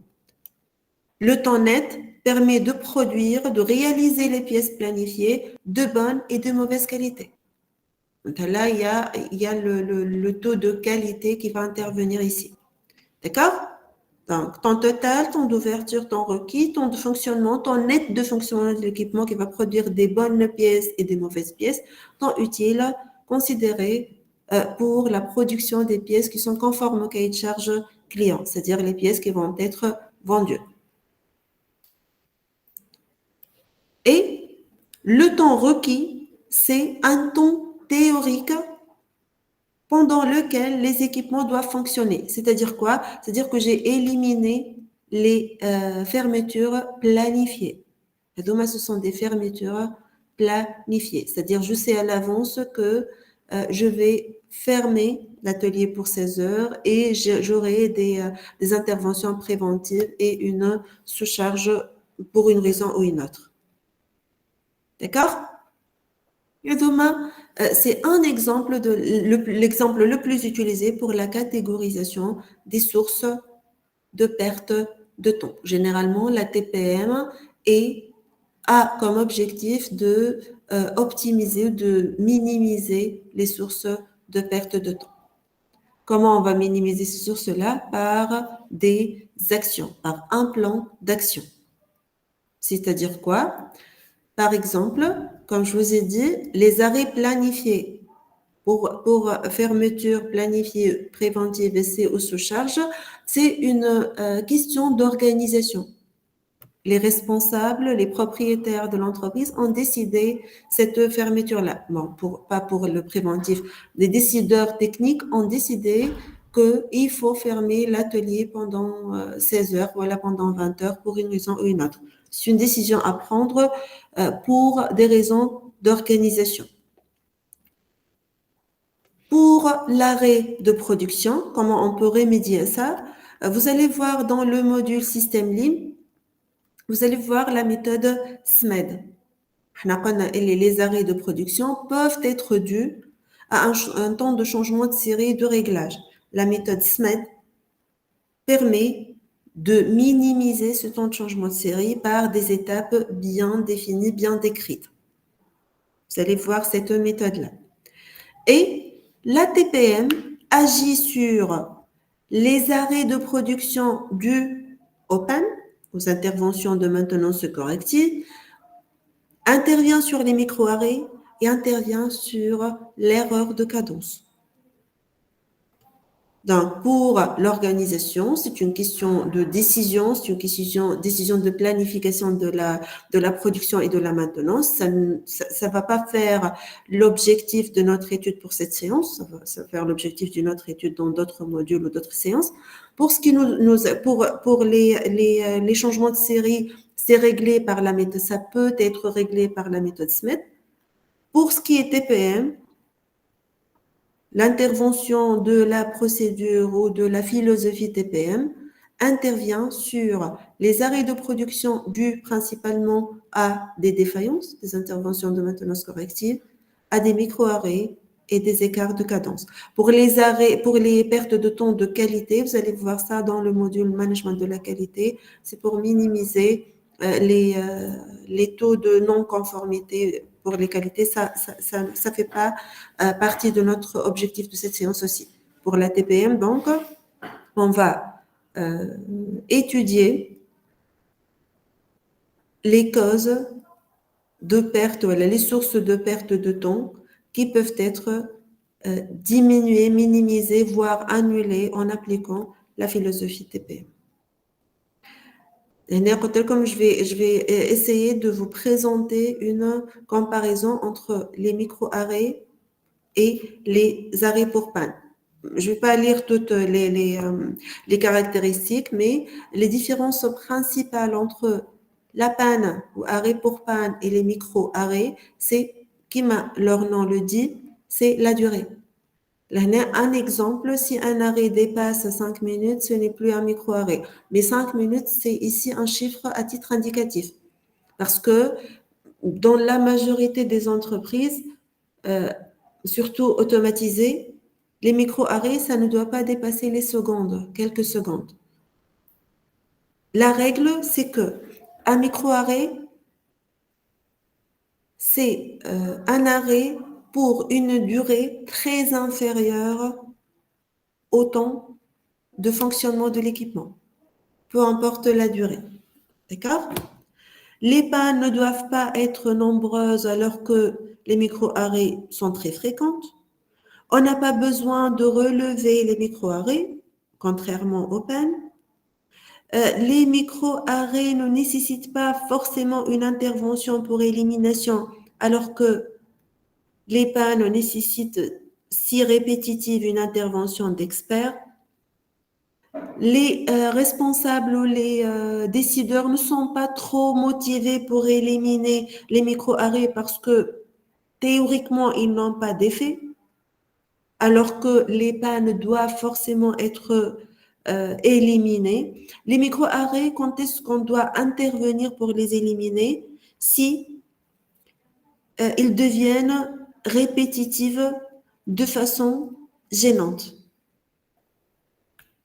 Le temps net permet de produire, de réaliser les pièces planifiées de bonne et de mauvaise qualité. Donc là, il y a le taux de qualité qui va intervenir ici. D'accord? Donc, temps total, temps d'ouverture, temps requis, temps de fonctionnement, temps net de fonctionnement de l'équipement qui va produire des bonnes pièces et des mauvaises pièces, temps utile considéré pour la production des pièces qui sont conformes au cahier de charge client, c'est-à-dire les pièces qui vont être vendues. Et le temps requis, c'est un temps théorique pendant lequel les équipements doivent fonctionner. C'est-à-dire quoi? C'est-à-dire que j'ai éliminé les fermetures planifiées. Et donc, ce sont des fermetures planifiées. C'est-à-dire, je sais à l'avance que je vais fermer l'atelier pour 16 heures et j'aurai des interventions préventives et une sous-charge pour une raison ou une autre. D'accord? Et demain, c'est un exemple l'exemple le plus utilisé pour la catégorisation des sources de perte de temps. Généralement, la TPM a comme objectif de optimiser ou de minimiser les sources de perte de temps. Comment on va minimiser ces sources-là? Par des actions, par un plan d'action. C'est-à-dire quoi? Par exemple, comme je vous ai dit, les arrêts planifiés pour fermeture planifiée préventive, essai ou sous-charge, c'est une question d'organisation. Les responsables, les propriétaires de l'entreprise ont décidé cette fermeture-là. Bon, pas pour le préventif. Les décideurs techniques ont décidé qu'il faut fermer l'atelier pendant 16 heures, voilà, pendant 20 heures pour une raison ou une autre. C'est une décision à prendre pour des raisons d'organisation. Pour l'arrêt de production, comment on peut remédier à ça? Vous allez voir dans le module système LIM, vous allez voir la méthode SMED. Les arrêts de production peuvent être dus à un temps de changement de série de réglage. La méthode SMED permet de minimiser ce temps de changement de série par des étapes bien définies, bien décrites. Vous allez voir cette méthode-là. Et la TPM agit sur les arrêts de production dus aux pannes, aux interventions de maintenance corrective, intervient sur les micro-arrêts et intervient sur l'erreur de cadence. Donc, pour l'organisation, c'est une question de décision, c'est une décision de planification de la production et de la maintenance. Ça va pas faire l'objectif de notre étude pour cette séance, ça va faire l'objectif d'une autre étude dans d'autres modules ou d'autres séances. Pour ce qui pour les changements de série, c'est réglé par la méthode, ça peut être réglé par la méthode SMED. Pour ce qui est TPM, l'intervention de la procédure ou de la philosophie TPM intervient sur les arrêts de production dus principalement à des défaillances, des interventions de maintenance corrective, à des micro-arrêts et des écarts de cadence. Pour les pertes de temps de qualité, vous allez voir ça dans le module management de la qualité, c'est pour minimiser les taux de non-conformité pour les qualités. Ça fait pas partie de notre objectif de cette séance aussi. Pour la TPM, donc, on va étudier les causes de perte, les sources de perte de temps qui peuvent être diminuées, minimisées, voire annulées en appliquant la philosophie TPM. Comme je vais essayer de vous présenter une comparaison entre les micro-arrêts et les arrêts pour panne. Je ne vais pas lire toutes les caractéristiques, mais les différences principales entre la panne ou arrêt pour panne et les micro-arrêts, c'est, leur nom le dit, c'est la durée. Là, un exemple, si un arrêt dépasse 5 minutes, ce n'est plus un micro-arrêt. Mais 5 minutes, c'est ici un chiffre à titre indicatif. Parce que dans la majorité des entreprises, surtout automatisées, les micro-arrêts, ça ne doit pas dépasser les secondes, quelques secondes. La règle, c'est que un micro-arrêt, c'est un arrêt pour une durée très inférieure au temps de fonctionnement de l'équipement, peu importe la durée. D'accord? Les pannes ne doivent pas être nombreuses alors que les micro-arrêts sont très fréquentes. On n'a pas besoin de relever les micro-arrêts, contrairement aux pannes. Les micro-arrêts ne nécessitent pas forcément une intervention pour élimination, alors que les pannes nécessitent, si répétitive, une intervention d'experts. Les responsables ou les décideurs ne sont pas trop motivés pour éliminer les micro-arrêts parce que théoriquement, ils n'ont pas d'effet, alors que les pannes doivent forcément être éliminées. Les micro-arrêts, quand est-ce qu'on doit intervenir pour les éliminer? Si ils deviennent répétitifs de façon gênante.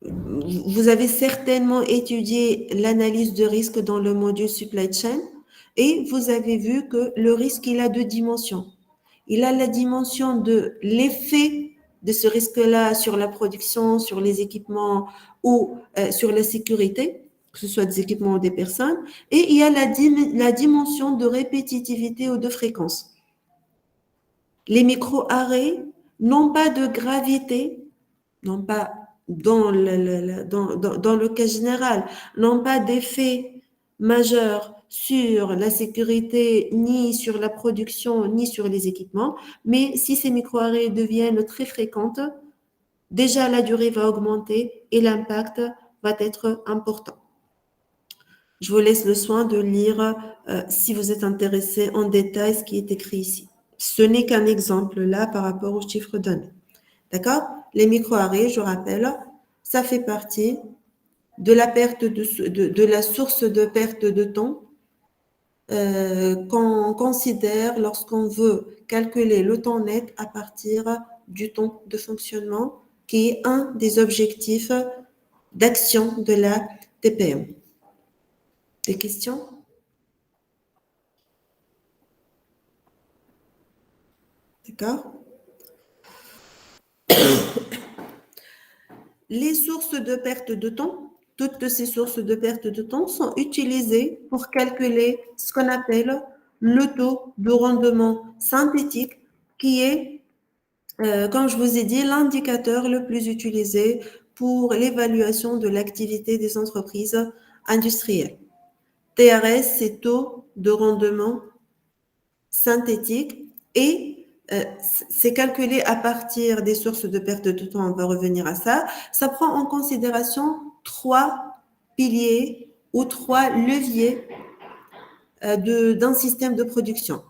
Vous avez certainement étudié l'analyse de risque dans le module supply chain et vous avez vu que le risque, il a deux dimensions. Il a la dimension de l'effet de ce risque-là sur la production, sur les équipements ou sur la sécurité, que ce soit des équipements ou des personnes, et il y a la dimension de répétitivité ou de fréquence. Les micro-arrêts n'ont pas de gravité, n'ont pas dans le cas général, n'ont pas d'effet majeur sur la sécurité, ni sur la production, ni sur les équipements. Mais si ces micro-arrêts deviennent très fréquentes, déjà la durée va augmenter et l'impact va être important. Je vous laisse le soin de lire, si vous êtes intéressé en détail, ce qui est écrit ici. Ce n'est qu'un exemple là par rapport aux chiffres donnés. D'accord? Les micro-arrêts, je rappelle, ça fait partie de la perte de la source de perte de temps qu'on considère lorsqu'on veut calculer le temps net à partir du temps de fonctionnement, qui est un des objectifs d'action de la TPM. Des questions? D'accord? Les sources de perte de temps, toutes ces sources de perte de temps sont utilisées pour calculer ce qu'on appelle le taux de rendement synthétique, qui est comme je vous ai dit, l'indicateur le plus utilisé pour l'évaluation de l'activité des entreprises industrielles. TRS, c'est taux de rendement synthétique et c'est calculé à partir des sources de perte de temps, on va revenir à ça. Ça prend en considération 3 piliers ou 3 leviers d'un système de production.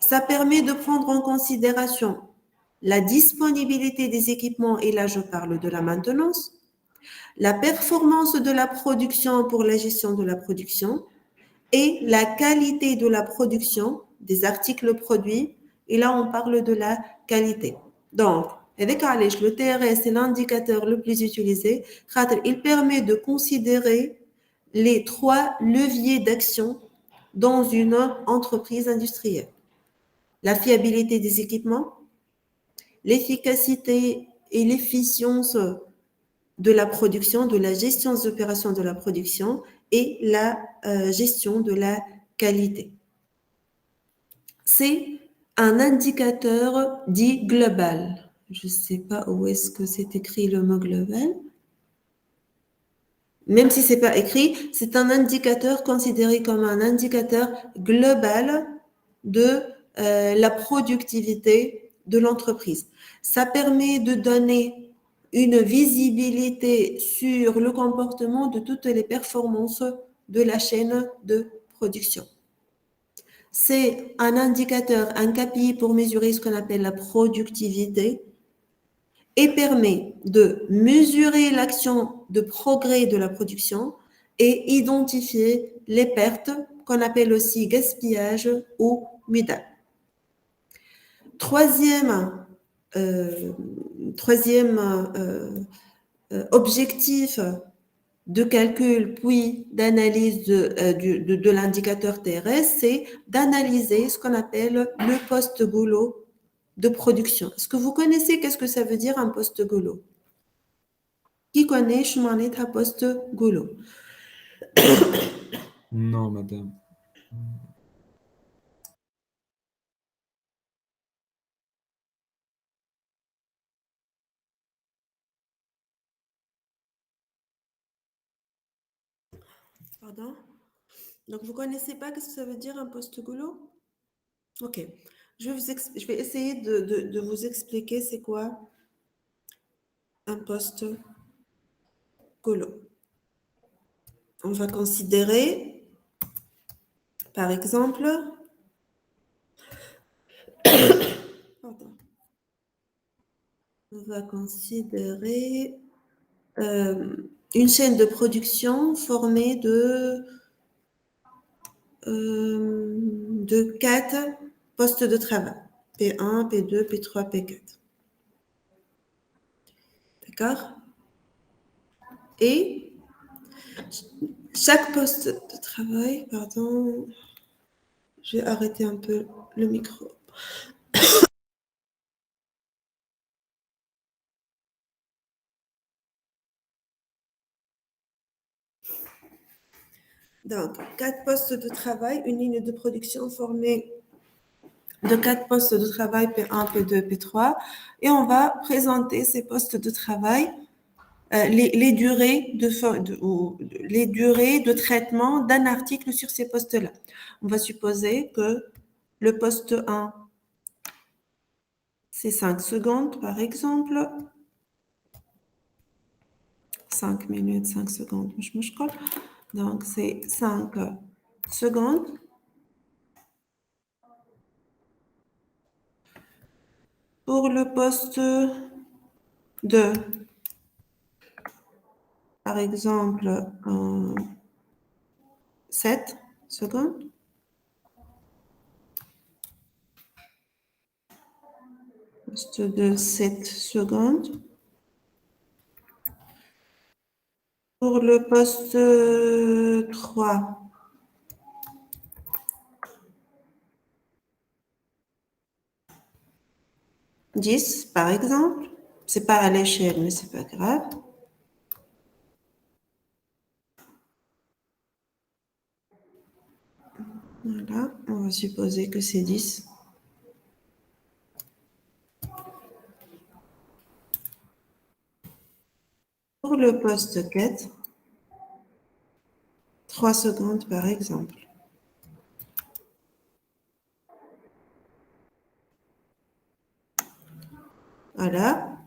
Ça permet de prendre en considération la disponibilité des équipements, et là je parle de la maintenance, la performance de la production pour la gestion de la production et la qualité de la production des articles produits, et là on parle de la qualité. Donc, le TRS est l'indicateur le plus utilisé, car il permet de considérer les 3 leviers d'action dans une entreprise industrielle. La fiabilité des équipements, l'efficacité et l'efficience de la production, de la gestion des opérations de la production et la gestion de la qualité. C'est un indicateur dit global. Je ne sais pas où est-ce que c'est écrit le mot global. Même si ce n'est pas écrit, c'est un indicateur considéré comme un indicateur global de la productivité de l'entreprise. Ça permet de donner une visibilité sur le comportement de toutes les performances de la chaîne de production. C'est un indicateur, un KPI pour mesurer ce qu'on appelle la productivité et permet de mesurer l'action de progrès de la production et identifier les pertes qu'on appelle aussi gaspillage ou muda. Troisième objectif de calcul puis d'analyse de l'indicateur TRS, c'est d'analyser ce qu'on appelle le post-goulot de production. Est-ce que vous connaissez qu'est-ce que ça veut dire un post-goulot? Qui connaît un post-goulot? Non, madame. Pardon? Donc, vous ne connaissez pas qu'est-ce que ça veut dire un post-goulot? Ok. Je vais essayer de vous expliquer c'est quoi un post-goulot. On va considérer, par exemple, pardon. On va considérer une chaîne de production formée de 4 postes de travail. P1, P2, P3, P4. D'accord? Et chaque poste de travail, pardon, je vais arrêter un peu le micro. Donc, 4 postes de travail, une ligne de production formée de 4 postes de travail, P1, P2, P3. Et on va présenter ces postes de travail, les durées de traitement d'un article sur ces postes-là. On va supposer que le poste 1, c'est 5 secondes, par exemple. 5 minutes, 5 secondes. Donc, c'est 5 secondes. Pour le poste 2, par exemple, 7 secondes. Poste 2, 7 secondes. Pour le poste 3, « 10, par exemple. C'est pas à l'échelle, mais c'est pas grave. Voilà, on va supposer que c'est 10. pour le poste 4, 3 secondes par exemple. Voilà.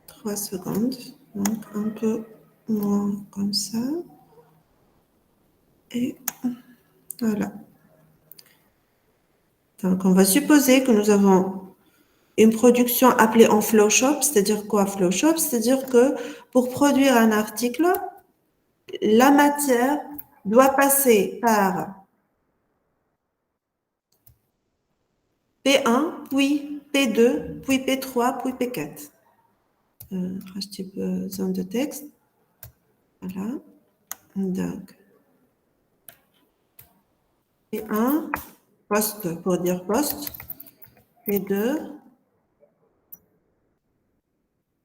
3 secondes. Donc, un peu moins comme ça. Et voilà. Donc, on va supposer que nous avons une production appelée en Flowshop. C'est-à-dire quoi, Flowshop? C'est-à-dire que pour produire un article, la matière doit passer par P1, puis P2, puis P3, puis P4. Reste un peu zone de texte. Voilà. Donc, P1, poste pour dire poste. P2,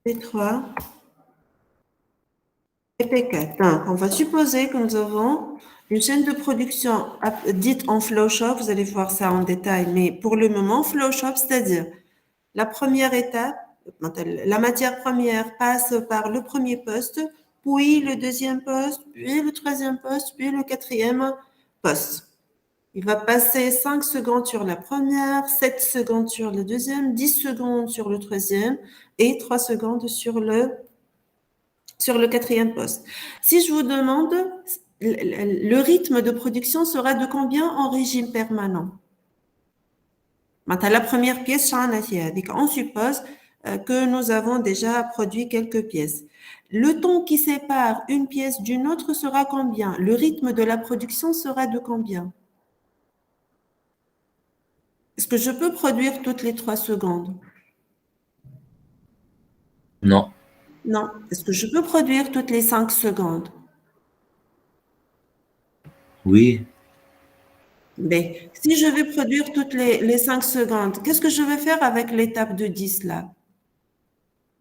P3 et P4. Donc, on va supposer que nous avons une chaîne de production dite en Flowshop. Vous allez voir ça en détail, mais pour le moment, Flowshop, c'est-à-dire la première étape, la matière première passe par le premier poste, puis le deuxième poste, puis le troisième poste, puis le quatrième poste. Il va passer 5 secondes sur la première, 7 secondes sur le deuxième, 10 secondes sur le troisième et 3 secondes sur le quatrième poste. Si je vous demande, le rythme de production sera de combien en régime permanent? La première pièce, on suppose que nous avons déjà produit quelques pièces. Le temps qui sépare une pièce d'une autre sera combien? Le rythme de la production sera de combien? Est-ce que je peux produire toutes les 3 secondes? Non. Non. Est-ce que je peux produire toutes les 5 secondes? Oui. Mais si je vais produire toutes les 5 secondes, qu'est-ce que je vais faire avec l'étape de 10 là?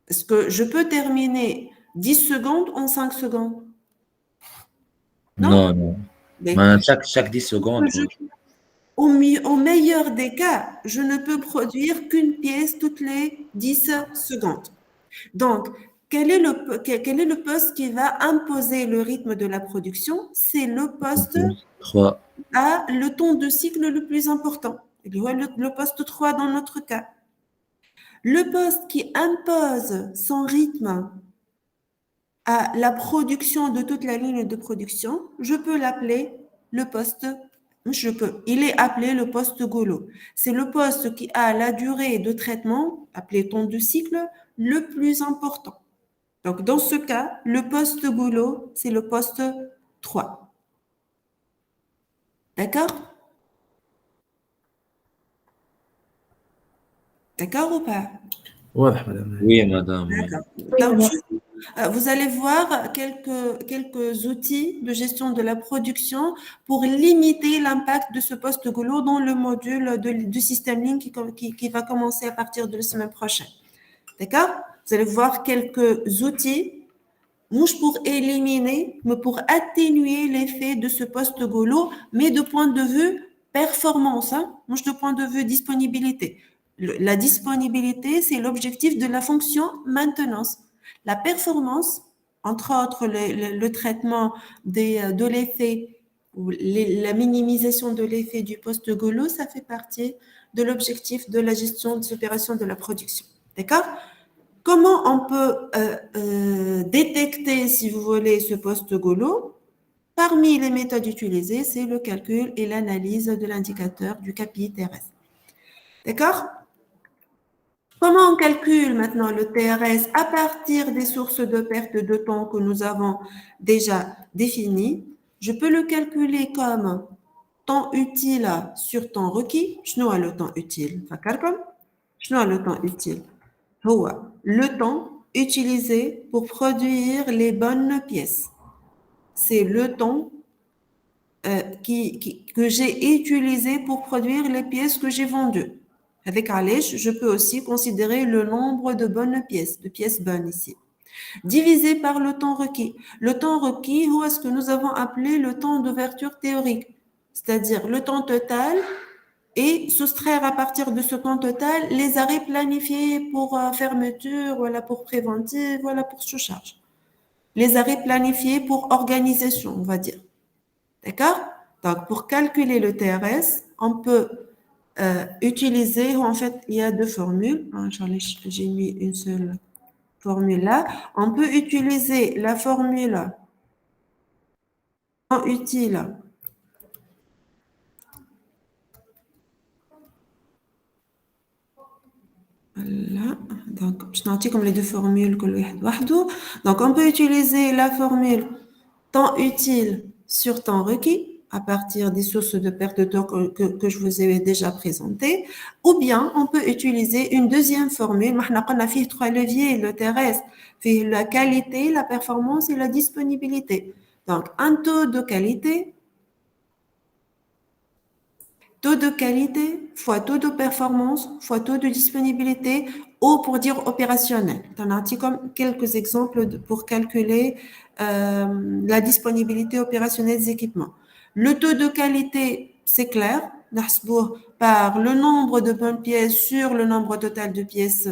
Est-ce que je peux terminer 10 secondes en 5 secondes? Non, non. Mais Chaque 10 secondes. au meilleur des cas, je ne peux produire qu'une pièce toutes les 10 secondes. Donc, quel est le poste qui va imposer le rythme de la production? C'est le poste 3. à le temps de cycle le plus important. Le poste 3 dans notre cas. Le poste qui impose son rythme à la production de toute la ligne de production, je peux l'appeler le poste, il est appelé le poste Goulot. C'est le poste qui a la durée de traitement, appelé temps de cycle, le plus important. Donc, dans ce cas, le poste Goulot, c'est le poste 3. D'accord? D'accord ou pas? Oui, madame. D'accord. Donc, vous allez voir quelques outils de gestion de la production pour limiter l'impact de ce poste Goulot dans le module du système Lean qui va commencer à partir de la semaine prochaine. D'accord? Vous allez voir quelques outils, pour éliminer, mais pour atténuer l'effet de ce poste Goulot, mais de point de vue performance, de point de vue disponibilité. La disponibilité, c'est l'objectif de la fonction maintenance. La performance, entre autres le traitement de l'effet ou la minimisation de l'effet du poste Goulot, ça fait partie de l'objectif de la gestion des opérations de la production. D'accord? Comment on peut détecter, si vous voulez, ce poste Goulot? Parmi les méthodes utilisées, c'est le calcul et l'analyse de l'indicateur du KPI TRS. D'accord? Comment on calcule maintenant le TRS à partir des sources de perte de temps que nous avons déjà définies? Je peux le calculer comme temps utile sur temps requis. Je n'ai le temps utile. Je n'ai le temps utile. Le temps utilisé pour produire les bonnes pièces. C'est le temps que j'ai utilisé pour produire les pièces que j'ai vendues. Avec Alèche, je peux aussi considérer le nombre de bonnes pièces, de pièces bonnes ici, divisé par le temps requis. Le temps requis, ou est-ce que nous avons appelé le temps d'ouverture théorique, c'est-à-dire le temps total et soustraire à partir de ce temps total les arrêts planifiés pour fermeture, voilà pour préventive, voilà pour surcharge. Les arrêts planifiés pour organisation, on va dire. D'accord? Donc, pour calculer le TRS, on peut utiliser, en fait, il y a deux formules. J'ai mis une seule formule là. On peut utiliser la formule utile. Voilà. Donc, je note comme les deux formules. Donc, on peut utiliser la formule temps utile sur temps requis à partir des sources de perte de temps que je vous ai déjà présentées, ou bien on peut utiliser une deuxième formule. On a fait trois leviers, le TRS, fait la qualité, la performance et la disponibilité. Donc, un taux de qualité fois taux de performance fois taux de disponibilité ou pour dire opérationnel. On a comme quelques exemples pour calculer la disponibilité opérationnelle des équipements. Le taux de qualité, c'est clair, par le nombre de bonnes pièces sur le nombre total de pièces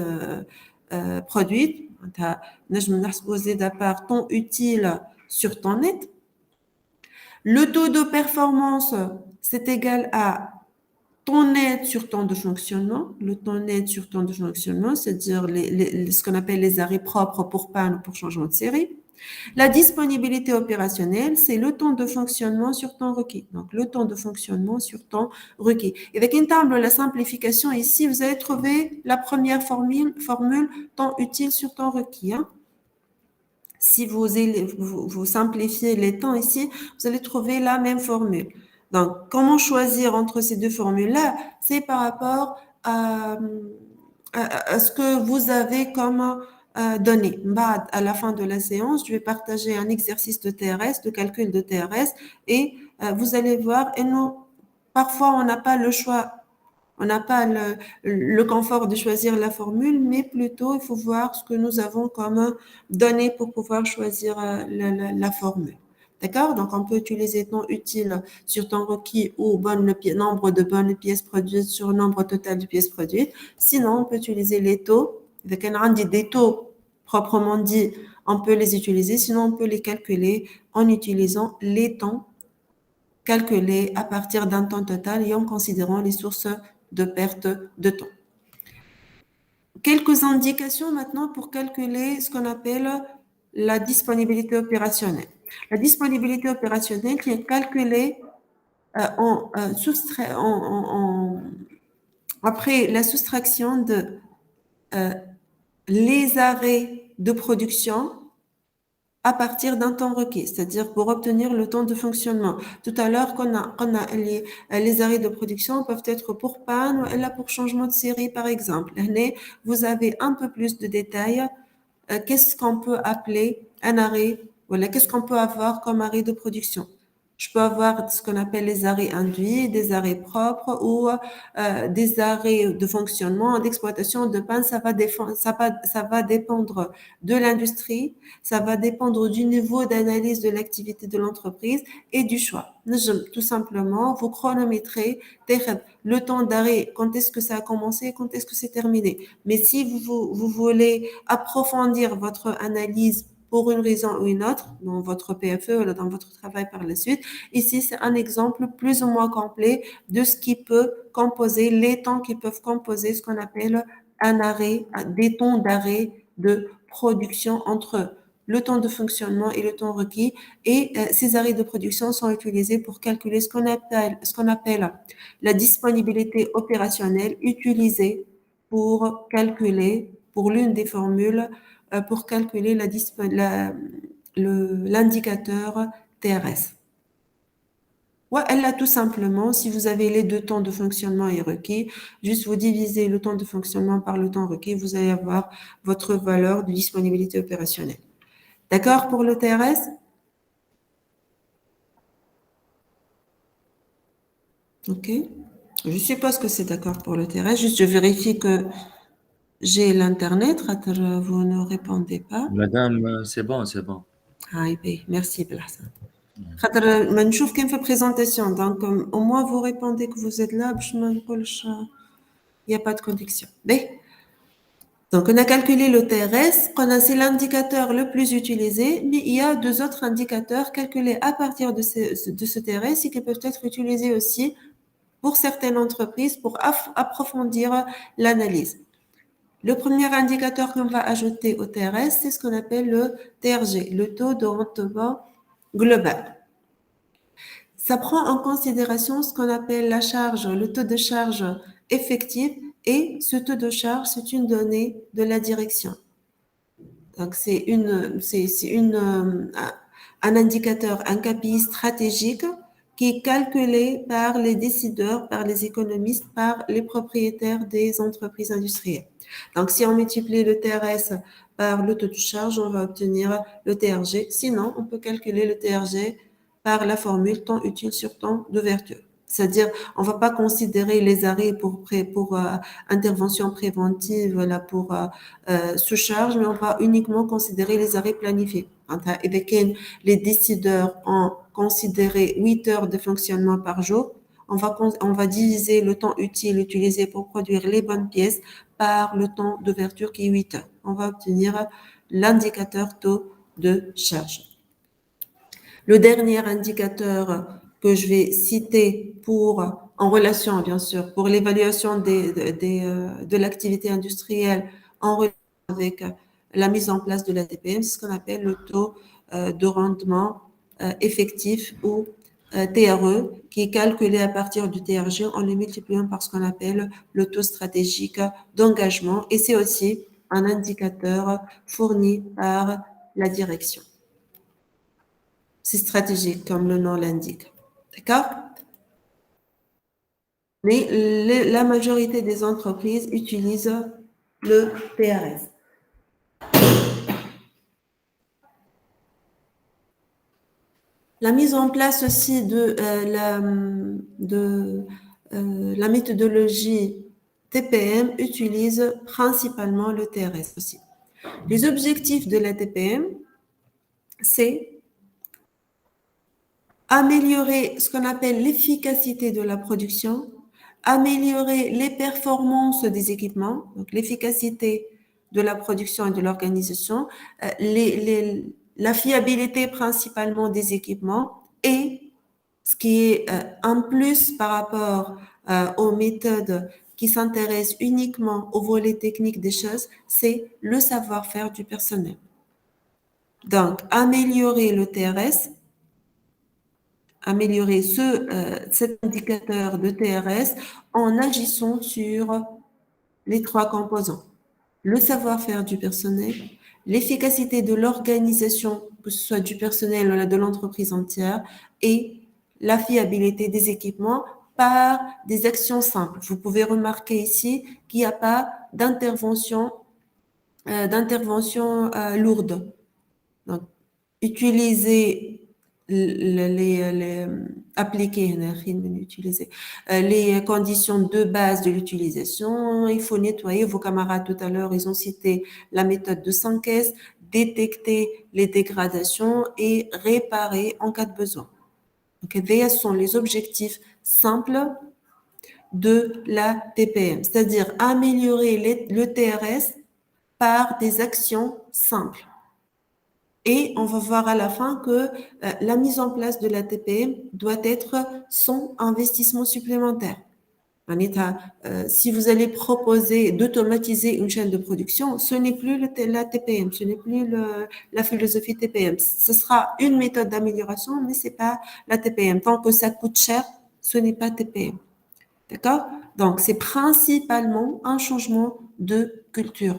produites. Par temps utile sur temps net. Le taux de performance, c'est égal à temps net sur temps de fonctionnement. Le temps net sur temps de fonctionnement, c'est-à-dire ce qu'on appelle les arrêts propres pour panne ou pour changement de série. La disponibilité opérationnelle, c'est le temps de fonctionnement sur temps requis. Donc, le temps de fonctionnement sur temps requis. Et avec une table, la simplification ici, vous allez trouver la première formule temps utile sur temps requis. Hein. Si vous simplifiez les temps ici, vous allez trouver la même formule. Donc, comment choisir entre ces deux formules-là? C'est par rapport à ce que vous avez comme données. À la fin de la séance, je vais partager un exercice de TRS, de calcul de TRS, et vous allez voir, et nous, parfois, on n'a pas le choix, on n'a pas le confort de choisir la formule, mais plutôt, il faut voir ce que nous avons comme données pour pouvoir choisir la formule. D'accord? Donc, on peut utiliser temps utile sur temps requis ou nombre de bonnes pièces produites sur nombre total de pièces produites. Sinon, on peut utiliser les taux. Avec un des taux proprement dit, on peut les utiliser. Sinon, on peut les calculer en utilisant les temps calculés à partir d'un temps total et en considérant les sources de perte de temps. Quelques indications maintenant pour calculer ce qu'on appelle la disponibilité opérationnelle. La disponibilité opérationnelle qui est calculée après la soustraction de les arrêts de production à partir d'un temps requis, c'est-à-dire pour obtenir le temps de fonctionnement. Tout à l'heure, qu'on a les arrêts de production peuvent être pour panne ou là pour changement de série, par exemple. Là, vous avez un peu plus de détails. Qu'est-ce qu'on peut appeler un arrêt? Voilà, qu'est-ce qu'on peut avoir comme arrêt de production? Je peux avoir ce qu'on appelle les arrêts induits, des arrêts propres ou des arrêts de fonctionnement, d'exploitation, de panne. Ça va dépendre de l'industrie, ça va dépendre du niveau d'analyse de l'activité de l'entreprise et du choix. Tout simplement, vous chronométrez le temps d'arrêt, quand est-ce que ça a commencé, quand est-ce que c'est terminé. Mais si vous voulez approfondir votre analyse pour une raison ou une autre, dans votre PFE ou dans votre travail par la suite. Ici, c'est un exemple plus ou moins complet de ce qui peut composer, les temps qui peuvent composer ce qu'on appelle un arrêt, des temps d'arrêt de production entre le temps de fonctionnement et le temps requis. Et ces arrêts de production sont utilisés pour calculer ce qu'on appelle la disponibilité opérationnelle utilisée pour calculer, pour l'une des formules, pour calculer l'indicateur TRS. Ouais, elle a tout simplement, si vous avez les deux temps de fonctionnement et requis, juste vous divisez le temps de fonctionnement par le temps requis, vous allez avoir votre valeur de disponibilité opérationnelle. D'accord pour le TRS? Ok. Je suppose que c'est d'accord pour le TRS. Juste, je vérifie que j'ai l'Internet. Vous ne répondez pas. Madame, c'est bon, c'est bon. Ah, merci, Blahsan. ما نشوف كان في présentation. Donc, au moins, vous répondez que vous êtes là. باش ما نقولش il n'y a pas de connexion. Donc, on a calculé le TRS. C'est l'indicateur le plus utilisé, mais il y a deux autres indicateurs calculés à partir de ce TRS et qui peuvent être utilisés aussi pour certaines entreprises pour approfondir l'analyse. Le premier indicateur qu'on va ajouter au TRS, c'est ce qu'on appelle le TRG, le taux de rendement global. Ça prend en considération ce qu'on appelle la charge, le taux de charge effectif, et ce taux de charge, c'est une donnée de la direction. Donc, c'est un indicateur, un KPI stratégique qui est calculé par les décideurs, par les économistes, par les propriétaires des entreprises industrielles. Donc, si on multiplie le TRS par le taux de charge, on va obtenir le TRG. Sinon, on peut calculer le TRG par la formule temps utile sur temps d'ouverture. C'est-à-dire, on ne va pas considérer les arrêts pour intervention préventive, là, pour sous-charge, mais on va uniquement considérer les arrêts planifiés. Avec les décideurs ont considéré 8 heures de fonctionnement par jour, on va diviser le temps utile utilisé pour produire les bonnes pièces par le temps d'ouverture qui est 8 heures. On va obtenir l'indicateur taux de charge. Le dernier indicateur que je vais citer en relation, bien sûr, pour l'évaluation de l'activité industrielle en relation avec la mise en place de la TPM, c'est ce qu'on appelle le taux de rendement effectif ou TRE, qui est calculé à partir du TRG en le multipliant par ce qu'on appelle le taux stratégique d'engagement. Et c'est aussi un indicateur fourni par la direction. C'est stratégique, comme le nom l'indique. D'accord? Mais la majorité des entreprises utilisent le TRS. La mise en place aussi de la méthodologie TPM utilise principalement le TRS aussi. Les objectifs de la TPM, c'est améliorer ce qu'on appelle l'efficacité de la production, améliorer les performances des équipements, donc l'efficacité de la production et de l'organisation, la fiabilité principalement des équipements et ce qui est un plus par rapport aux méthodes qui s'intéressent uniquement au volet technique des choses, c'est le savoir-faire du personnel. Donc, améliorer le TRS, améliorer cet indicateur de TRS en agissant sur les 3 composants. Le savoir-faire du personnel, l'efficacité de l'organisation, que ce soit du personnel ou de l'entreprise entière, et la fiabilité des équipements par des actions simples. Vous pouvez remarquer ici qu'il n'y a pas d'intervention lourde. Donc, utiliser appliquer les conditions de base de l'utilisation. Il faut nettoyer. Vos camarades tout à l'heure, ils ont cité la méthode de Sankes, détecter les dégradations et réparer en cas de besoin. Donc, ce sont les objectifs simples de la TPM, c'est-à-dire améliorer le TRS par des actions simples. Et on va voir à la fin que la mise en place de la TPM doit être sans investissement supplémentaire. Si vous allez proposer d'automatiser une chaîne de production, ce n'est plus la TPM, ce n'est plus la philosophie TPM. Ce sera une méthode d'amélioration, mais ce n'est pas la TPM. Tant que ça coûte cher, ce n'est pas TPM. D'accord? Donc, c'est principalement un changement de culture,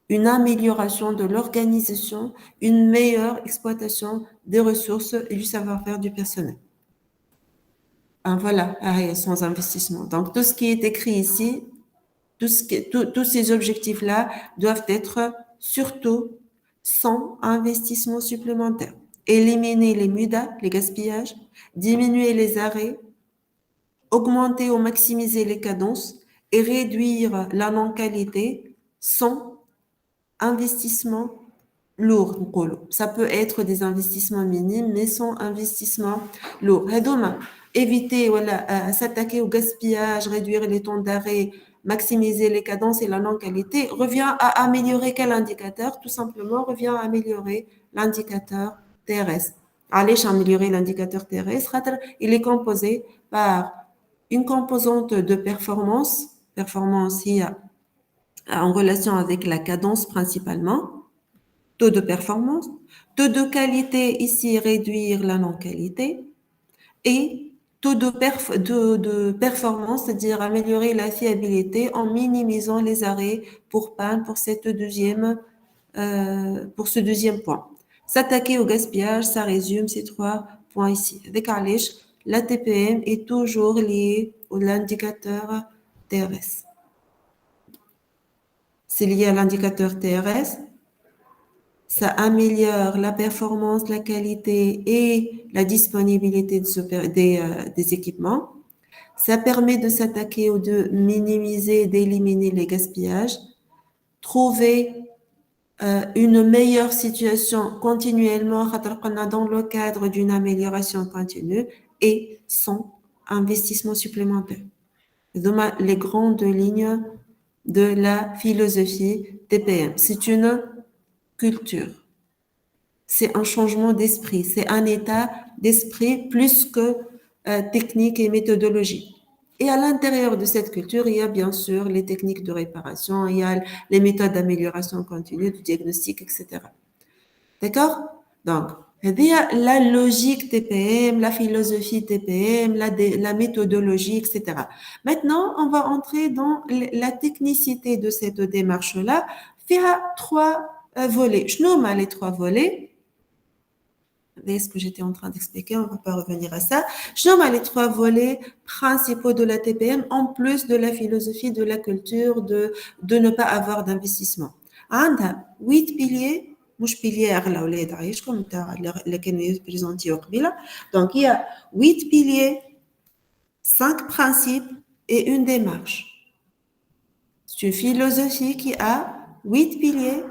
une amélioration de l'organisation, une meilleure exploitation des ressources et du savoir-faire du personnel. Voilà, sans investissement. Donc, tout ce qui est écrit ici, tous ces objectifs-là doivent être surtout sans investissement supplémentaire. Éliminer les MUDA, les gaspillages, diminuer les arrêts, augmenter ou maximiser les cadences et réduire la non-qualité sans investissement lourds نقولوا. Ça peut être des investissements minimes mais sans investissement lourd. هذوما éviter voilà, s'attaquer au gaspillage, réduire les temps d'arrêt, maximiser les cadences et la non-qualité revient à améliorer quel indicateur? Tout simplement revient à améliorer l'indicateur TRS. علاش améliorer l'indicateur TRS? خاطر il est composé par une composante de performance en relation avec la cadence principalement, taux de performance, taux de qualité ici réduire la non-qualité et taux de performance, c'est-à-dire améliorer la fiabilité en minimisant les arrêts pour panne pour ce deuxième point. S'attaquer au gaspillage, ça résume ces 3 points ici. Avec Alish, la TPM est toujours liée à l'indicateur TRS. C'est lié à l'indicateur TRS. Ça améliore la performance, la qualité et la disponibilité des équipements. Ça permet de s'attaquer ou de minimiser, d'éliminer les gaspillages, trouver une meilleure situation continuellement dans le cadre d'une amélioration continue et sans investissement supplémentaire. Donc, les grandes lignes de la philosophie TPM. C'est une culture. C'est un changement d'esprit. C'est un état d'esprit plus que technique et méthodologie. Et à l'intérieur de cette culture, il y a bien sûr les techniques de réparation, il y a les méthodes d'amélioration continue, de diagnostic, etc. D'accord? Donc, il y a la logique TPM, la philosophie TPM, la méthodologie, etc. Maintenant, on va entrer dans la technicité de cette démarche-là. Il y a 3 volets. Je nomme les 3 volets. C'est ce que j'étais en train d'expliquer, on ne va pas revenir à ça. Je nomme les 3 volets principaux de la TPM, en plus de la philosophie, de la culture, de ne pas avoir d'investissement. On a 8 piliers, مش piliers là, ولاد عايشكم تاع اللي كانوا يبريزونتيو قبيله. Donc il y a 8 piliers, 5 principes et une démarche. C'est une philosophie qui a 8 piliers,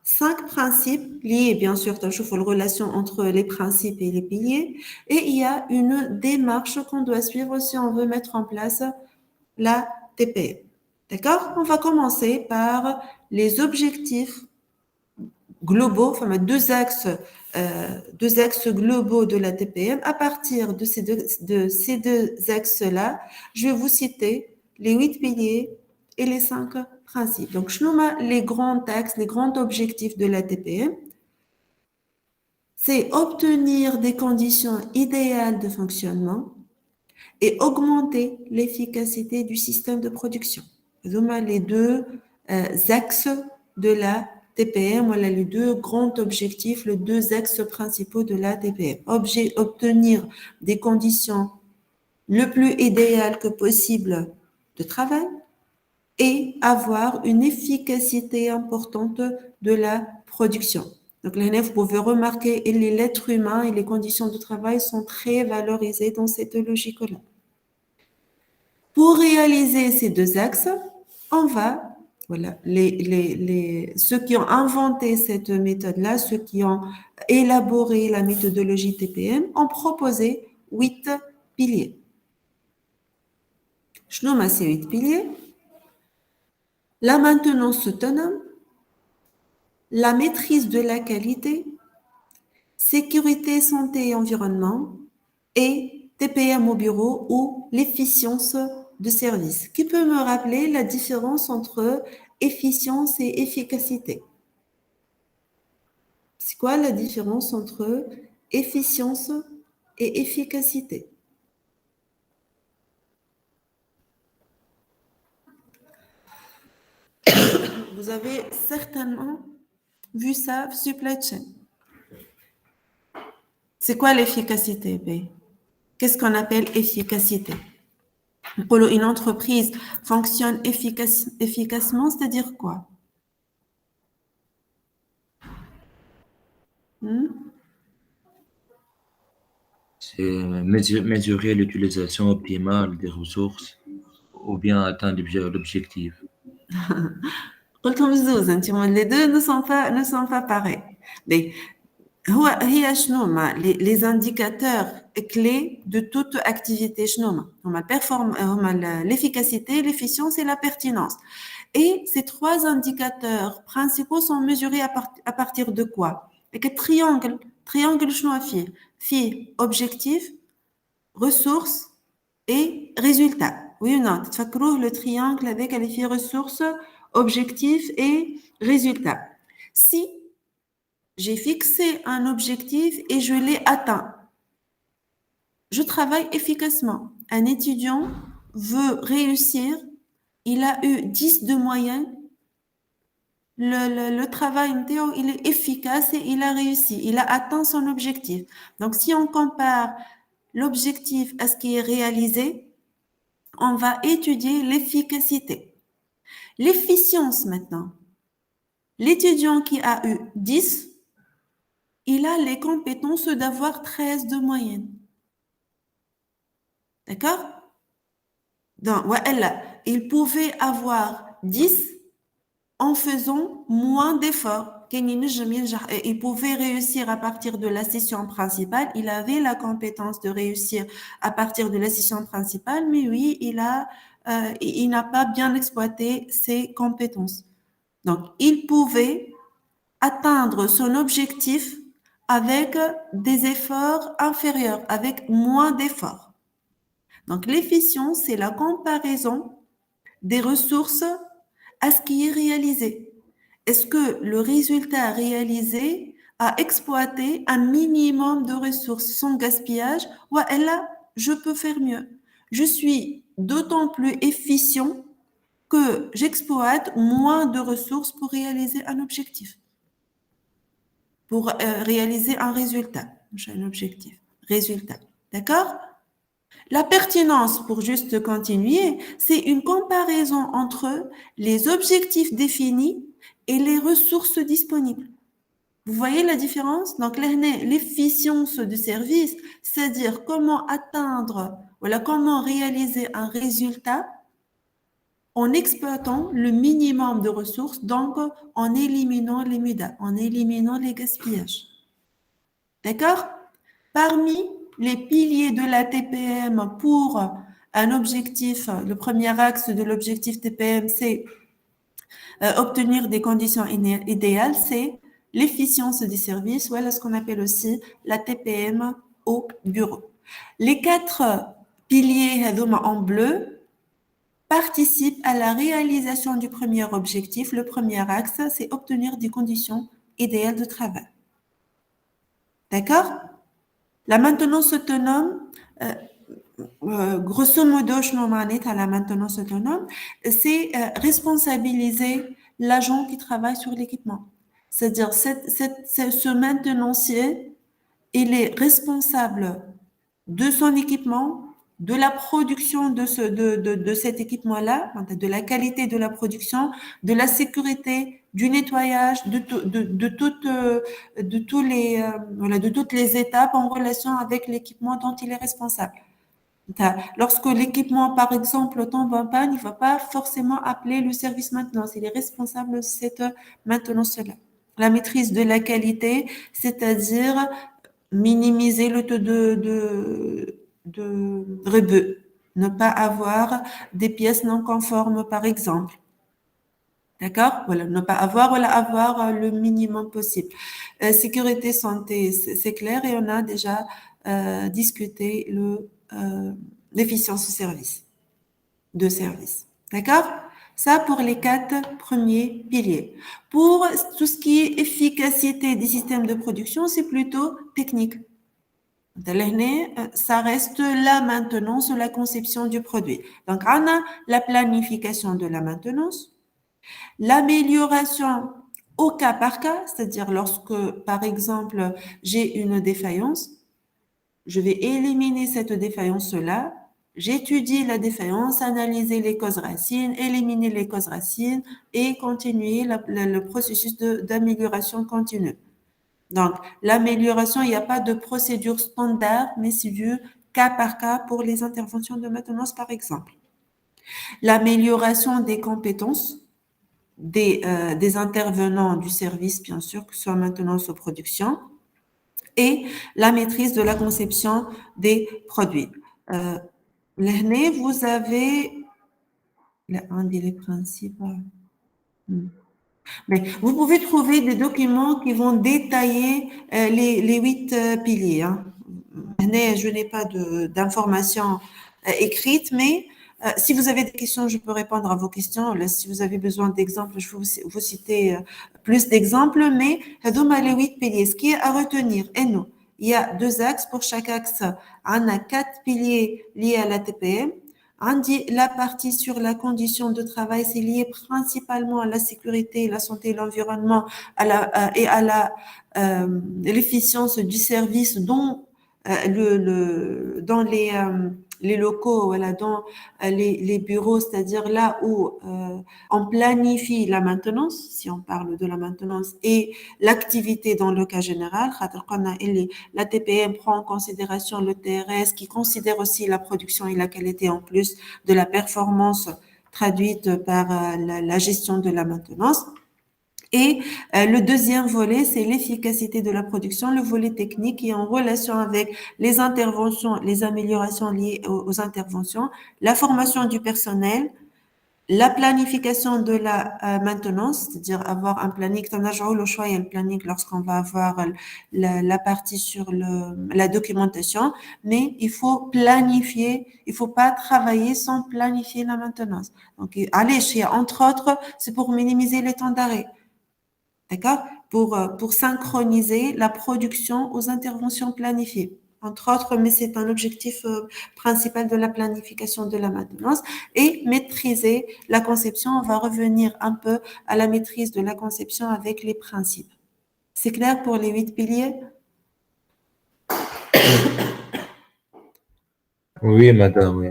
5 principes liés, bien sûr, tu as la relation entre les principes et les piliers, et il y a une démarche qu'on doit suivre si on veut mettre en place la TPM. D'accord? On va commencer par les objectifs globaux, enfin 2 axes globaux de la TPM. À partir de ces deux axes-là, je vais vous citer les 8 piliers et les 5 principes. Donc, je nomme les grands axes, les grands objectifs de la TPM. C'est obtenir des conditions idéales de fonctionnement et augmenter l'efficacité du système de production. Donc, les 2 axes de la TPM, voilà les 2 grands objectifs, les 2 axes principaux de la TPM. Obtenir des conditions le plus idéales que possible de travail et avoir une efficacité importante de la production. Donc, là, vous pouvez remarquer que l'être humain et les conditions de travail sont très valorisées dans cette logique-là. Pour réaliser ces 2 axes, on va, voilà, ceux qui ont inventé cette méthode-là, ceux qui ont élaboré la méthodologie TPM, ont proposé 8 piliers. Je nomme ces 8 piliers. La maintenance autonome, la maîtrise de la qualité, sécurité, santé et environnement, et TPM au bureau ou l'efficience de service. Qui peut me rappeler la différence entre efficience et efficacité? C'est quoi la différence entre efficience et efficacité? Vous avez certainement vu ça, supply chain. C'est quoi l'efficacité? Qu'est-ce qu'on appelle efficacité? Une entreprise fonctionne efficacement, c'est-à-dire quoi? C'est mesurer l'utilisation optimale des ressources ou bien atteindre l'objectif. قلتهم الزوز انتم les deux ne sont pas pareils. Mais هي شنو هما les indicateurs clés de toute activité شنو هما هما l'efficacité, l'efficience et la pertinence. Et ces trois indicateurs principaux sont mesurés à partir de quoi? Avec un triangle شنو فيه objectif, ressources et résultats. Oui ou non? تفكروه le triangle avec les ressources, objectifs et résultats. Si j'ai fixé un objectif et je l'ai atteint, je travaille efficacement. Un étudiant veut réussir, il a eu 10 de moyenne, le travail il est efficace et il a réussi, il a atteint son objectif. Donc si on compare l'objectif à ce qui est réalisé, on va étudier l'efficacité. L'efficience maintenant. L'étudiant qui a eu 10, il a les compétences d'avoir 13 de moyenne. D'accord? Donc, il pouvait avoir 10 en faisant moins d'efforts. Il pouvait réussir à partir de la session principale. Il avait la compétence de réussir à partir de la session principale, mais oui, il n'a pas bien exploité ses compétences. Donc, il pouvait atteindre son objectif avec des efforts inférieurs, avec moins d'efforts. Donc, l'efficience, c'est la comparaison des ressources à ce qui est réalisé. Est-ce que le résultat réalisé a exploité un minimum de ressources sans gaspillage? Ou là, je peux faire mieux. Je suis d'autant plus efficient que j'exploite moins de ressources pour réaliser un objectif, pour réaliser un résultat. Un objectif, résultat. D'accord? La pertinence, pour juste continuer, c'est une comparaison entre les objectifs définis et les ressources disponibles. Vous voyez la différence? Donc, l'efficience du service, c'est-à-dire comment atteindre, voilà, comment réaliser un résultat en exploitant le minimum de ressources, donc en éliminant les mudas, en éliminant les gaspillages. D'accord? Parmi les piliers de la TPM pour un objectif, le premier axe de l'objectif TPM, c'est obtenir des conditions idéales, c'est l'efficience des services, voilà ce qu'on appelle aussi la TPM au bureau. Les 4 piliers en bleu participent à la réalisation du premier objectif. Le premier axe, c'est obtenir des conditions idéales de travail. D'accord? La maintenance autonome, grosso modo, à la maintenance autonome, c'est responsabiliser l'agent qui travaille sur l'équipement. C'est-à-dire, ce maintenancier, il est responsable de son équipement, de la production de cet équipement-là, de la qualité de la production, de la sécurité, du nettoyage, de toutes les étapes en relation avec l'équipement dont il est responsable. Lorsque l'équipement, par exemple, tombe en panne, il ne va pas forcément appeler le service maintenance. Il est responsable de cette maintenance-là. La maîtrise de la qualité, c'est-à-dire minimiser le taux de rebut, ne pas avoir des pièces non conformes, par exemple. D'accord? Voilà, ne pas avoir, avoir le minimum possible. Sécurité, santé, c'est clair et on a déjà discuté l'efficience de service. D'accord? Ça pour les 4 premiers piliers. Pour tout ce qui est efficacité des systèmes de production, c'est plutôt technique. Ça reste la maintenance ou la conception du produit. Donc, on a la planification de la maintenance, l'amélioration au cas par cas, c'est-à-dire lorsque, par exemple, j'ai une défaillance, je vais éliminer cette défaillance-là, j'étudie la défaillance, analyser les causes racines, éliminer les causes racines et continuer le processus d'amélioration continue. Donc, l'amélioration, il n'y a pas de procédure standard, mais c'est du cas par cas pour les interventions de maintenance, par exemple. L'amélioration des compétences des intervenants du service, bien sûr, que ce soit maintenance ou production, et la maîtrise de la conception des produits. L'année, vous avez un des principes. Mais vous pouvez trouver des documents qui vont détailler les 8 piliers. Hein. Je n'ai pas d'informations écrites, mais si vous avez des questions, je peux répondre à vos questions. Là, si vous avez besoin d'exemples, je vais vous citer plus d'exemples, mais les 8 piliers. Ce qui est à retenir, et nous, il y a 2 axes. Pour chaque axe, on a 4 piliers liés à la TPM. On dit la partie sur la condition de travail, c'est lié principalement à la sécurité, la santé et l'environnement, et à l'efficience du service dont dans les locaux, voilà, dans les bureaux, c'est-à-dire là où on planifie la maintenance, si on parle de la maintenance, et l'activité dans le cas général. La TPM prend en considération le TRS, qui considère aussi la production et la qualité en plus de la performance traduite par la gestion de la maintenance. Et le deuxième volet, c'est l'efficacité de la production, le volet technique qui est en relation avec les interventions, les améliorations liées aux interventions, la formation du personnel, la planification de la maintenance, c'est-à-dire avoir un planning. Le choix et le planning lorsqu'on va avoir la partie sur la documentation, mais il faut planifier, il faut pas travailler sans planifier la maintenance. Donc, allez, entre autres, c'est pour minimiser les temps d'arrêt. D'accord? Pour synchroniser la production aux interventions planifiées, entre autres, mais c'est un objectif principal de la planification de la maintenance, et maîtriser la conception. On va revenir un peu à la maîtrise de la conception avec les principes. C'est clair pour les 8 piliers? Oui, madame, oui.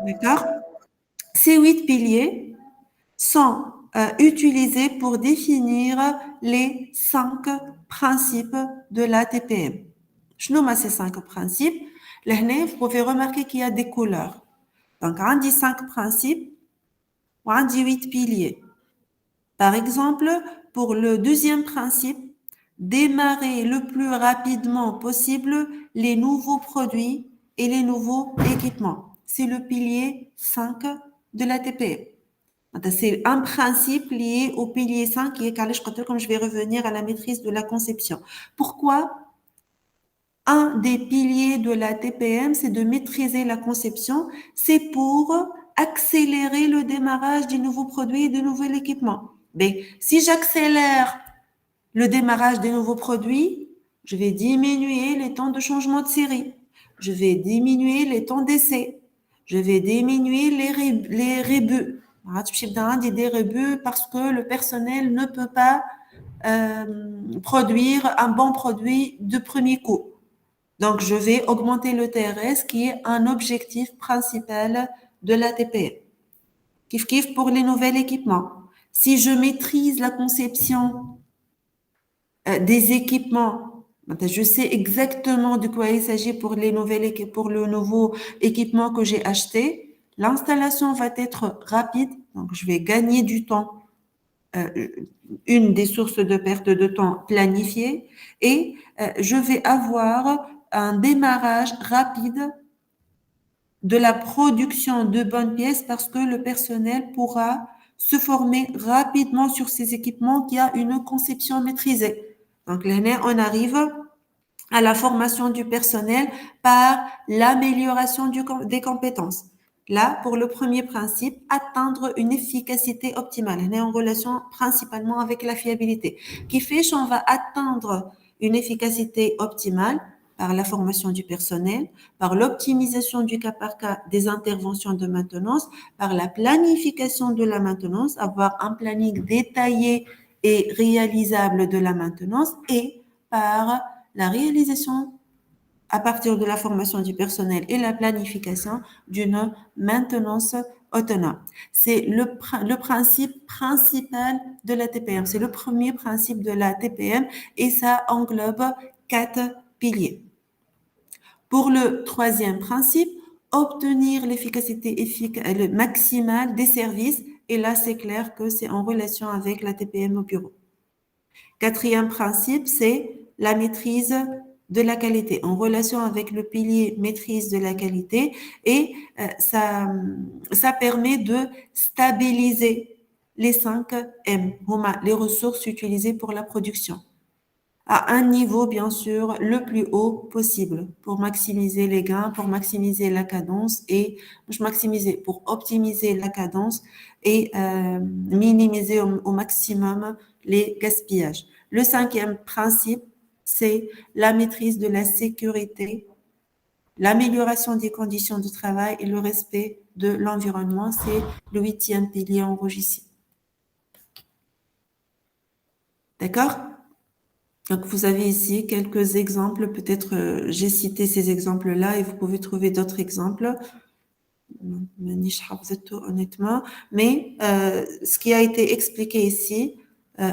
D'accord? Ces 8 piliers sont utilisés pour définir les 5 principes de la TPM. Je nomme ces 5 principes. Là, vous pouvez remarquer qu'il y a des couleurs. Donc, on dit 5 principes, on dit 8 piliers. Par exemple, pour le deuxième principe, démarrer le plus rapidement possible les nouveaux produits et les nouveaux équipements. C'est le pilier 5 de la TPM. C'est un principe lié au pilier 5 qui est, comme je vais revenir à la maîtrise de la conception. Pourquoi? Un des piliers de la TPM, c'est de maîtriser la conception. C'est pour accélérer le démarrage des nouveaux produits et de nouveaux équipements. Mais si j'accélère le démarrage des nouveaux produits, je vais diminuer les temps de changement de série. Je vais diminuer les temps d'essai. Je vais diminuer les rebuts. Des rebuts parce que le personnel ne peut pas produire un bon produit de premier coup. Donc, je vais augmenter le TRS qui est un objectif principal de la TPM. Kiff pour les nouveaux équipements. Si je maîtrise la conception des équipements, je sais exactement de quoi il s'agit pour le nouveau équipement que j'ai acheté. L'installation va être rapide, donc je vais gagner du temps. Une des sources de perte de temps planifiée, et je vais avoir un démarrage rapide de la production de bonnes pièces parce que le personnel pourra se former rapidement sur ces équipements qui a une conception maîtrisée. Donc là, on arrive à la formation du personnel par l'amélioration des compétences. Là, pour le premier principe, atteindre une efficacité optimale. On est en relation principalement avec la fiabilité. Qui fait qu'on va atteindre une efficacité optimale par la formation du personnel, par l'optimisation du cas par cas des interventions de maintenance, par la planification de la maintenance, avoir un planning détaillé et réalisable de la maintenance, et par la réalisation à partir de la formation du personnel et la planification d'une maintenance autonome. C'est le principe principal de la TPM. C'est le premier principe de la TPM et ça englobe 4 piliers. Pour le troisième principe, obtenir l'efficacité maximale des services Et là, c'est clair que c'est en relation avec la TPM au bureau. Quatrième principe, c'est la maîtrise de la qualité, en relation avec le pilier maîtrise de la qualité, et ça permet de stabiliser les 5 M, les ressources utilisées pour la production, à un niveau, bien sûr, le plus haut possible pour maximiser les gains, pour maximiser la cadence et pour optimiser la cadence et minimiser au maximum les gaspillages. Le 5e principe, c'est la maîtrise de la sécurité, l'amélioration des conditions de travail et le respect de l'environnement. C'est le 8e pilier enregistré. D'accord? Donc, vous avez ici quelques exemples. Peut-être j'ai cité ces exemples-là et vous pouvez trouver d'autres exemples. Honnêtement. Mais ce qui a été expliqué ici,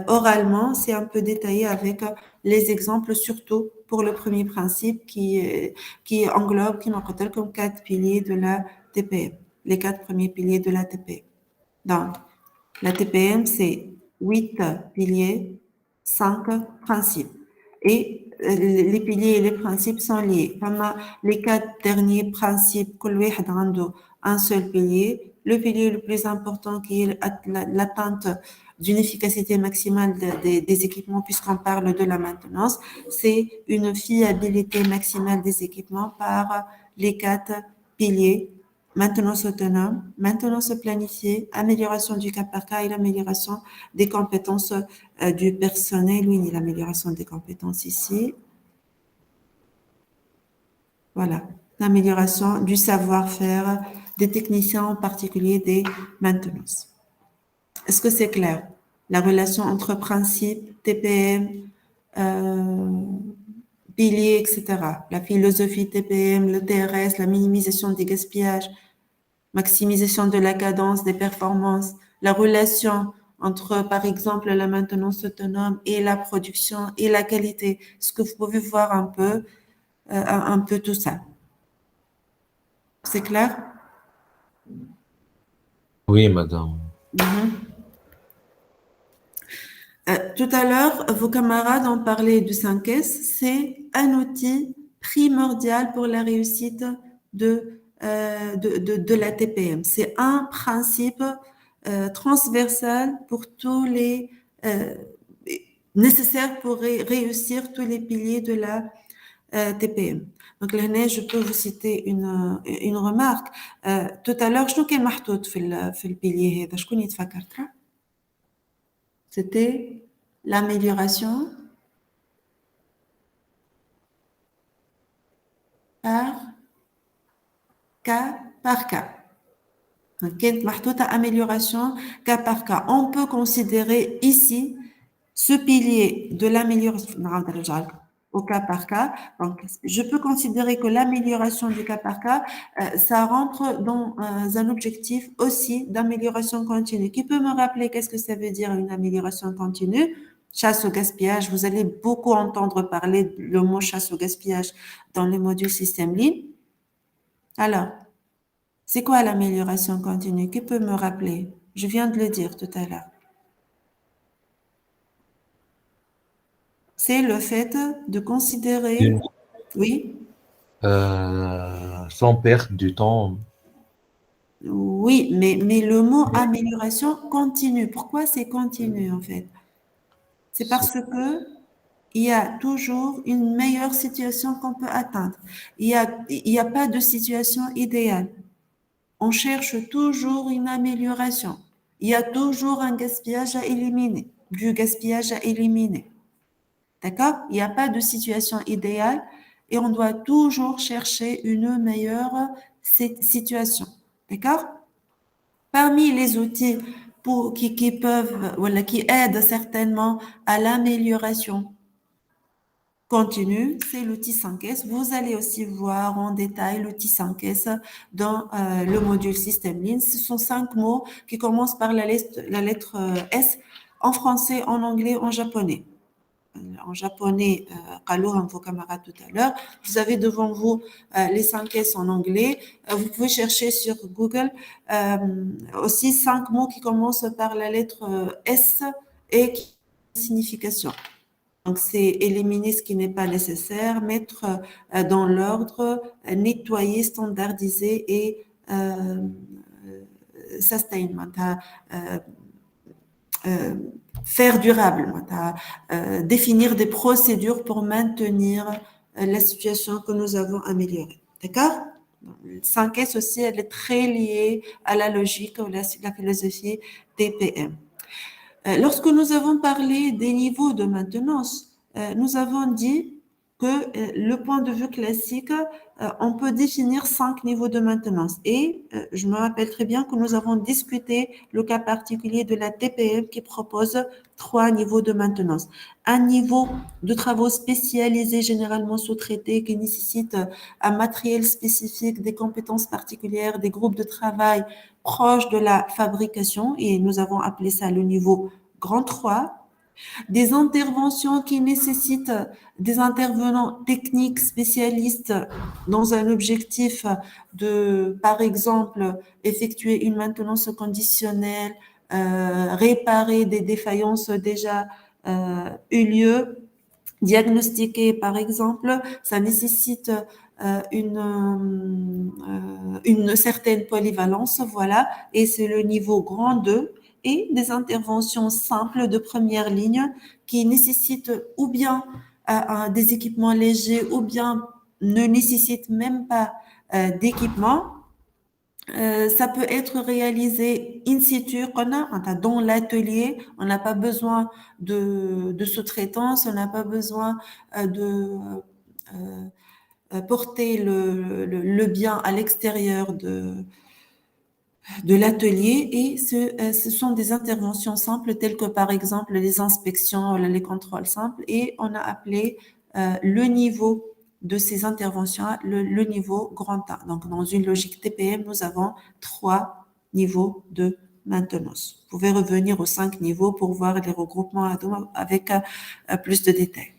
oralement, c'est un peu détaillé avec les exemples, surtout pour le premier principe qui englobe, qui m'appelle comme 4 piliers de la TPM, les 4 premiers piliers de la TPM. Donc, la TPM, c'est 8 piliers, 5 principes. Et les piliers et les principes sont liés. Comme les 4 derniers principes, un seul pilier. Le pilier le plus important qui est l'atteinte d'une efficacité maximale des équipements, puisqu'on parle de la maintenance, c'est une fiabilité maximale des équipements par les 4 piliers. Maintenance autonome, maintenance planifiée, amélioration du cas par cas et l'amélioration des compétences du personnel. Oui, l'amélioration des compétences ici. Voilà, l'amélioration du savoir-faire des techniciens, en particulier des maintenances. Est-ce que c'est clair? La relation entre principe, TPM, piliers, etc. La philosophie TPM, le TRS, la minimisation des gaspillages, maximisation de la cadence des performances, la relation entre, par exemple, la maintenance autonome et la production et la qualité. Est-ce que vous pouvez voir un peu tout ça? C'est clair? Oui, madame. Tout à l'heure, vos camarades ont parlé du 5S. C'est un outil primordial pour la réussite de la TPM. C'est un principe transversal pour tous les nécessaires pour réussir tous les piliers de la TPM. Donc là, je peux vous citer une remarque. Tout à l'heure, شنو كان محطوط في البيليه هذا؟ شكون يتفكر؟ C'était l'amélioration par cas par cas. Amélioration cas par cas. On peut considérer ici ce pilier de l'amélioration au cas par cas. Donc, je peux considérer que l'amélioration du cas par cas, ça rentre dans un objectif aussi d'amélioration continue. Qui peut me rappeler qu'est-ce que ça veut dire une amélioration continue? Chasse au gaspillage. Vous allez beaucoup entendre parler le mot chasse au gaspillage dans les modules système Lean. Alors, c'est quoi l'amélioration continue? Qui peut me rappeler? Je viens de le dire tout à l'heure. C'est le fait de considérer, oui, sans perdre du temps. oui, mais le mot amélioration continue. Pourquoi c'est continu en fait? C'est parce que il y a toujours une meilleure situation qu'on peut atteindre. Il y a pas de situation idéale. On cherche toujours une amélioration. Il y a toujours un gaspillage à éliminer, du gaspillage à éliminer. D'accord? Il n'y a pas de situation idéale et on doit toujours chercher une meilleure situation. D'accord? Parmi les outils qui peuvent, voilà, qui aident certainement à l'amélioration continue, c'est l'outil 5S. Vous allez aussi voir en détail l'outil 5S dans le module System Lean. Ce sont 5 mots qui commencent par la lettre S en français, en anglais, en japonais. en japonais, قالوهم vos camarades tout à l'heure. Vous avez devant vous les 5 S en anglais. Vous pouvez chercher sur Google aussi 5 mots qui commencent par la lettre S et qui ont une signification. Donc, c'est éliminer ce qui n'est pas nécessaire, mettre dans l'ordre, nettoyer, standardiser et sustainment, faire durable, définir des procédures pour maintenir la situation que nous avons améliorée. D'accord? Le 5S aussi, elle est très liée à la logique ou la philosophie TPM. Lorsque nous avons parlé des niveaux de maintenance, nous avons dit que le point de vue classique, on peut définir 5 niveaux de maintenance. Et je me rappelle très bien que nous avons discuté le cas particulier de la TPM qui propose 3 niveaux de maintenance. Un niveau de travaux spécialisés, généralement sous-traités, qui nécessite un matériel spécifique, des compétences particulières, des groupes de travail proches de la fabrication, et nous avons appelé ça le niveau grand 3. Des interventions qui nécessitent des intervenants techniques spécialistes dans un objectif de, par exemple, effectuer une maintenance conditionnelle, réparer des défaillances déjà eu lieu, diagnostiquer par exemple, ça nécessite une certaine polyvalence, voilà, et c'est le niveau grand 2. Et des interventions simples de première ligne qui nécessitent ou bien des équipements légers ou bien ne nécessitent même pas d'équipement. Ça peut être réalisé in situ, dans l'atelier. On n'a pas besoin de sous-traitance, on n'a pas besoin de porter le bien à l'extérieur de l'atelier, et ce sont des interventions simples telles que par exemple les inspections, les contrôles simples, et on a appelé le niveau de ces interventions le niveau grand A. Donc dans une logique TPM, nous avons 3 niveaux de maintenance. Vous pouvez revenir aux 5 niveaux pour voir les regroupements avec plus de détails.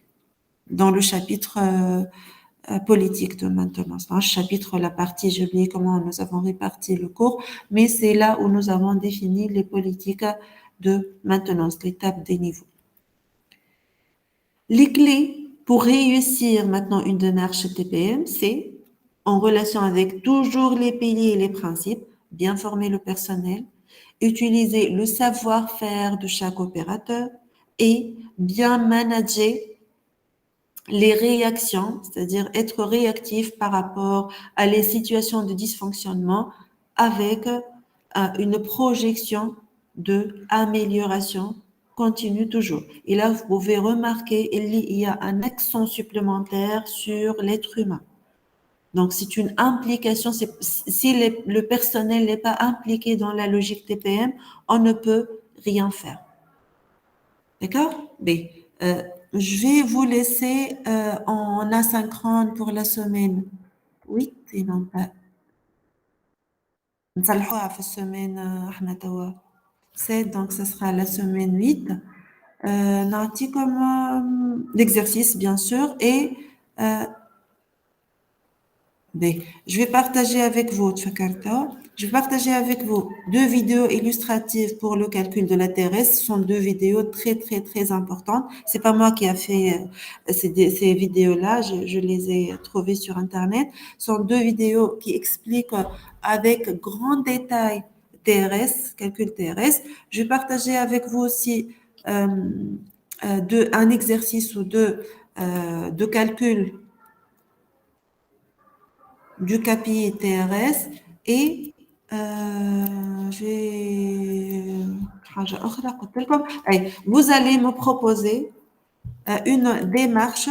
Dans le chapitre politique de maintenance. Dans ce chapitre, la partie, j'ai oublié comment nous avons réparti le cours, mais c'est là où nous avons défini les politiques de maintenance, l'étape des niveaux. Les clés pour réussir maintenant une démarche TPM, c'est en relation avec toujours les piliers et les principes, bien former le personnel, utiliser le savoir-faire de chaque opérateur et bien manager les réactions, c'est-à-dire être réactif par rapport à les situations de dysfonctionnement avec une projection de amélioration continue toujours. Et là, vous pouvez remarquer, il y a un accent supplémentaire sur l'être humain. Donc, c'est une implication. Si le personnel n'est pas impliqué dans la logique TPM, on ne peut rien faire. D'accord? B. Je vais vous laisser en asynchrone pour la semaine 8 et non pas. نصلحوها في السemaine احنا توا 7, donc ça sera la semaine 8. نعطي comme l'exercice bien sûr, et je vais partager avec vous, je vais partager avec vous 2 vidéos illustratives pour le calcul de la TRS. Ce sont 2 vidéos très, très, très importantes. C'est pas moi qui a fait ces vidéos-là. Je les ai trouvées sur Internet. Ce sont 2 vidéos qui expliquent avec grand détail TRS, calcul TRS. Je vais partager avec vous aussi un exercice ou 2 de calcul du KPI TRS, et vous allez me proposer une démarche.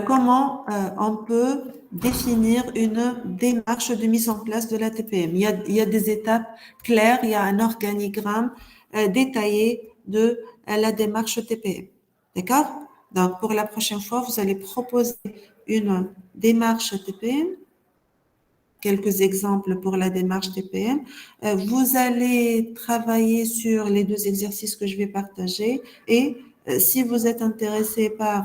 Comment on peut définir une démarche de mise en place de la TPM. Il y a des étapes claires, il y a un organigramme détaillé de la démarche TPM. D'accord? Donc, pour la prochaine fois, vous allez proposer une démarche TPM quelques exemples pour la démarche TPM. Vous allez travailler sur les deux exercices que je vais partager et si vous êtes intéressé par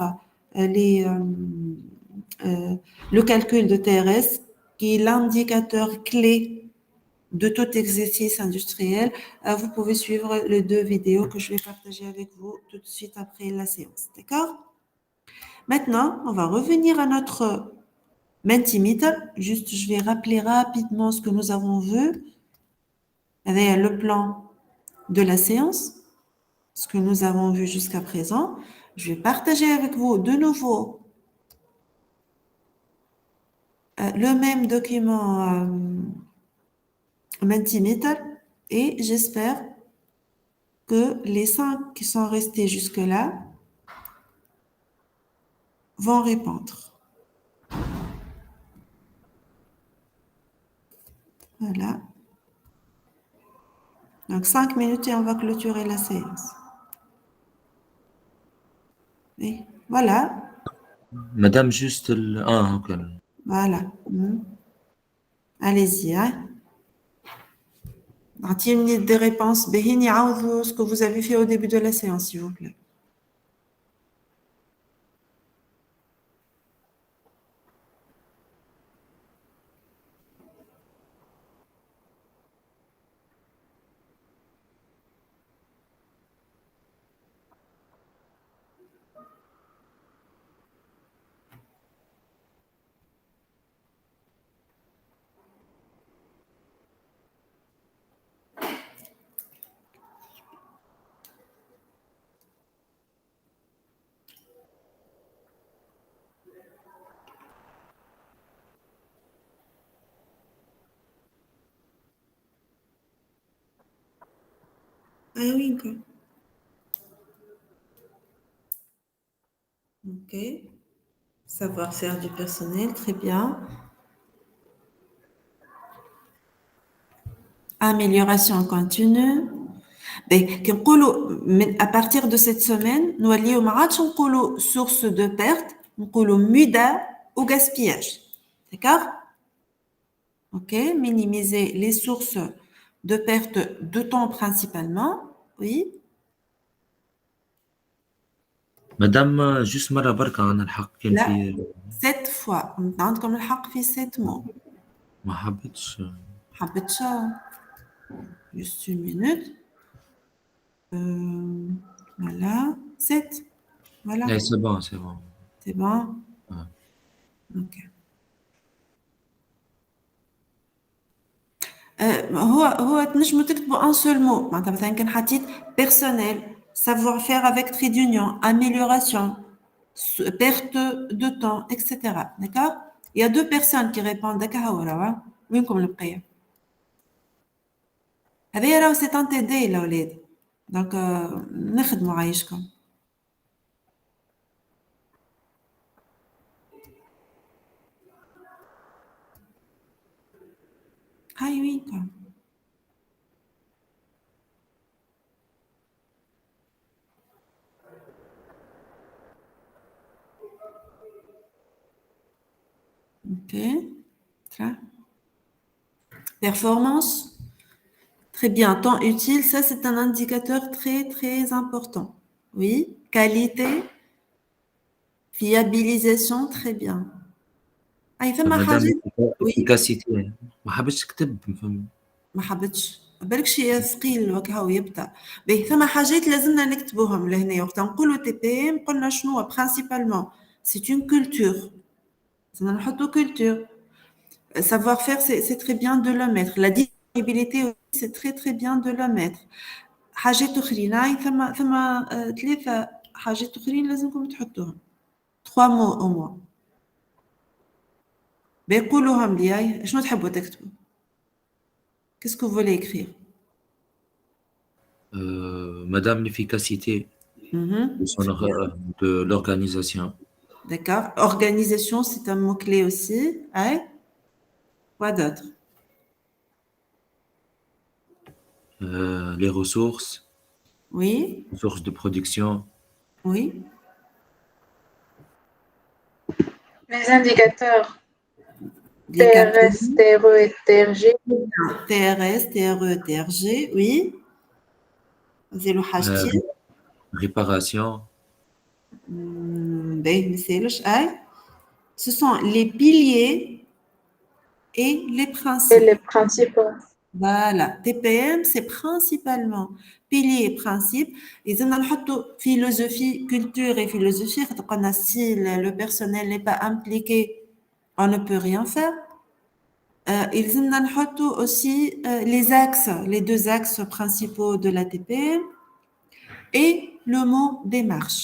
le calcul de TRS, qui est l'indicateur clé de tout exercice industriel, vous pouvez suivre les deux vidéos que je vais partager avec vous tout de suite après la séance. D'accord? Maintenant, on va revenir à notre Mentimeter. Juste, je vais rappeler rapidement ce que nous avons vu avec le plan de la séance, ce que nous avons vu jusqu'à présent. Je vais partager avec vous de nouveau le même document Mentimeter et j'espère que les 5 qui sont restés jusque-là vont répondre. Voilà. Donc 5 minutes et on va clôturer la séance. Et voilà. Madame, juste ah, ok. Voilà. Allez-y. Hein. Une des réponses. Ce que vous avez fait au début de la séance, s'il vous plaît. Ah oui, quoi. Ok. Savoir-faire du personnel, très bien. Amélioration continue. À partir de cette semaine, nous allons source de perte, nous allons muda au gaspillage. D'accord? Ok, minimiser les sources de perte de temps principalement. Oui. Madame, juste مرة بركة أنا الحق كان لا في 7 fois. عندكم الحق في 7 mots. ما حبيتش حبيتش juste une minute. Voilà. 7. Voilà. لا c'est bon c'est bon. C'est bon? Ah. Ok. هو تنجموا تكتبوا un seul mot. معناتها مثلا كان حطيت personnel, savoir-faire avec trait d'union, amélioration, perte de temps, etc. D'accord? Il y a 2 personnes qui répondent. d'accord. وينكم البقية؟ هذايا راهو c'est un TD الأولاد. Donc نخدموا عايشكم. هاي وينكم؟ Ok. Très. Performance. Très bien. Temps utile, ça c'est un indicateur très très important. Oui. Qualité. Fiabilisation, très bien. أي ثم حاجات. مدام Oui. efficacité ما حبيتش تكتب فهمت. ما حبتش بالك شي ثقيل وكهو يبدا باهي ثم حاجات لازمنا نكتبوهم لهنا وقت نقولوا تي بي ام قلنا شنو برينسيبالمون سي اون كولتور لازمنا نحطوا كولتور savoir faire c'est très bien de le mettre la disponibilité aussi c'est très très bien de le mettre حاجات اخرين ثم 3 حاجات اخرين لازمكم تحطوهم 3 mots au moins بيقولوهم لي شنو تحبوا تكتبوا qu'est-ce que vous voulez écrire Madame l'efficacité de l'organisation. D'accord. Organisation, c'est un mot-clé aussi. Hein? Quoi d'autre? Les ressources. Oui. Ressources de production. Oui. Les indicateurs. Les TRS, KPI, TRE et TRG. TRS, TRE, TRG, oui. زيرو حاجتين. réparation, باهي ما سالش أي. Ce sont les piliers et les Et principes. les principaux. Voilà, TPM, c'est principalement piliers et principes. Ils ont une philosophie, culture et philosophie. Si le personnel n'est pas impliqué, on ne peut rien faire. Ils ont aussi les axes, les deux axes principaux de la TPM et le mot démarche.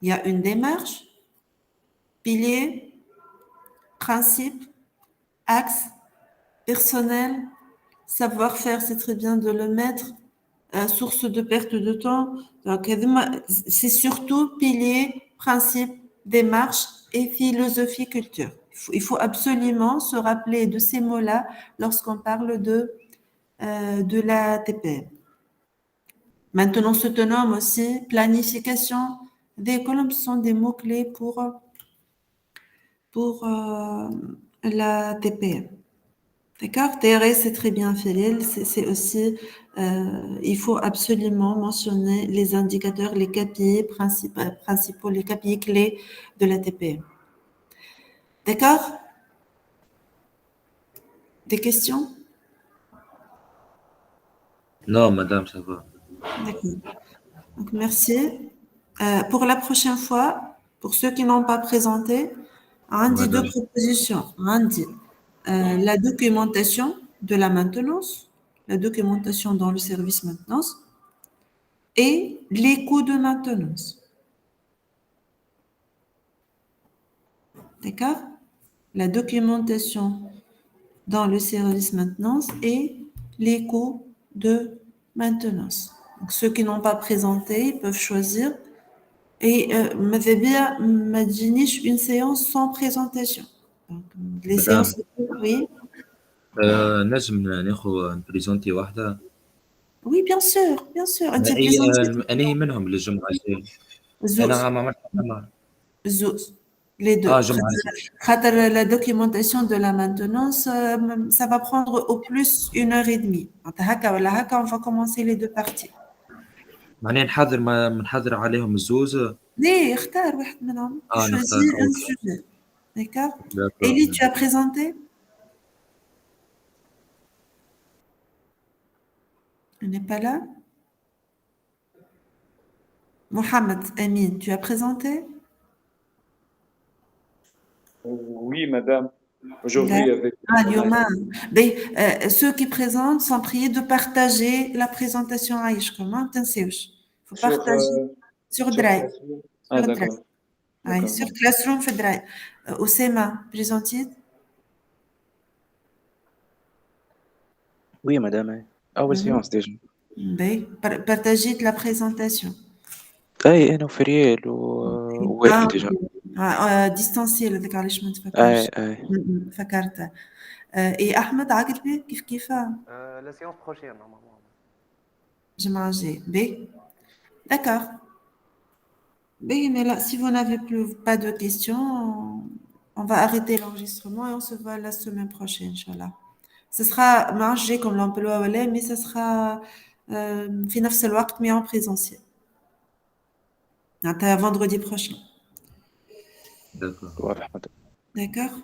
Il y a une démarche, pilier, principe, axe, personnel, savoir-faire, c'est très bien de le mettre. Source de perte de temps. Donc, c'est surtout pilier, principe, démarche et philosophie culture. Il faut absolument se rappeler de ces mots-là lorsqu'on parle de la TPM. Maintenance autonome aussi, planification. Des colonnes sont des mots-clés pour la TPM. D'accord? TRS, c'est très bien fait. C'est aussi, il faut absolument mentionner les indicateurs, les KPI principaux, les KPI clés de la TPM. D'accord? Des questions? non, madame, ça va. D'accord. Donc, merci. Pour la prochaine fois, pour ceux qui n'ont pas présenté, un dit deux Madame, propositions. Un dit la documentation de la maintenance, la documentation dans le service maintenance et les coûts de maintenance. D'accord? La documentation dans le service maintenance et les coûts de maintenance. Donc, ceux qui n'ont pas présenté, ils peuvent choisir. Et m'adjinish une séance sans présentation. Donc, les séances, madame, oui. نجم ناخذ بريزونتي واحدة Oui, bien sûr, bien sûr. Un type أي présentation. أنهي منهم للجمعة الجاية Zouz, أنا ما عملت حتى مرة zouz. Les deux. جمعة La documentation de la maintenance, ça va prendre au plus 1 heure et demie. On va commencer les deux parties. معناها نحضر ما نحضر عليهم الزوز ليه اختار واحد منهم. Tu نختار choisis un أوكي sujet. D'accord? داكور Elie, tu as présenté? Elle n'est pas là? Mohamed Amin, tu as présenté? Oui, madame. Aujourd'hui, avec Lyoma. Ceux qui présentent sont priés de partager la présentation à Ishkom. Il faut sur, partager sur sur Drive. Classroom. Sur Drive. D'accord. D'accord. Sur Classroom, في Drive. Oussema, présentez. Oui, madame. أول séance déjà. Partagez la présentation. أي أنا وفريال ووائل déjà. Distanciel, هذاك علاش ما أي تفكرش. فكرت. Et Ahmed عاقل بيه كيف La séance prochaine, normalement. جمعة الجاية. D'accord. Mais là, si vous n'avez plus pas de questions, on va arrêter l'enregistrement et on se voit la semaine prochaine, Inch'Allah. Ce sera mangé comme l'emploi, mais ce sera في نفس الوقت, mais en présentiel. Vendredi prochain. داكور واضح madame. D'accord?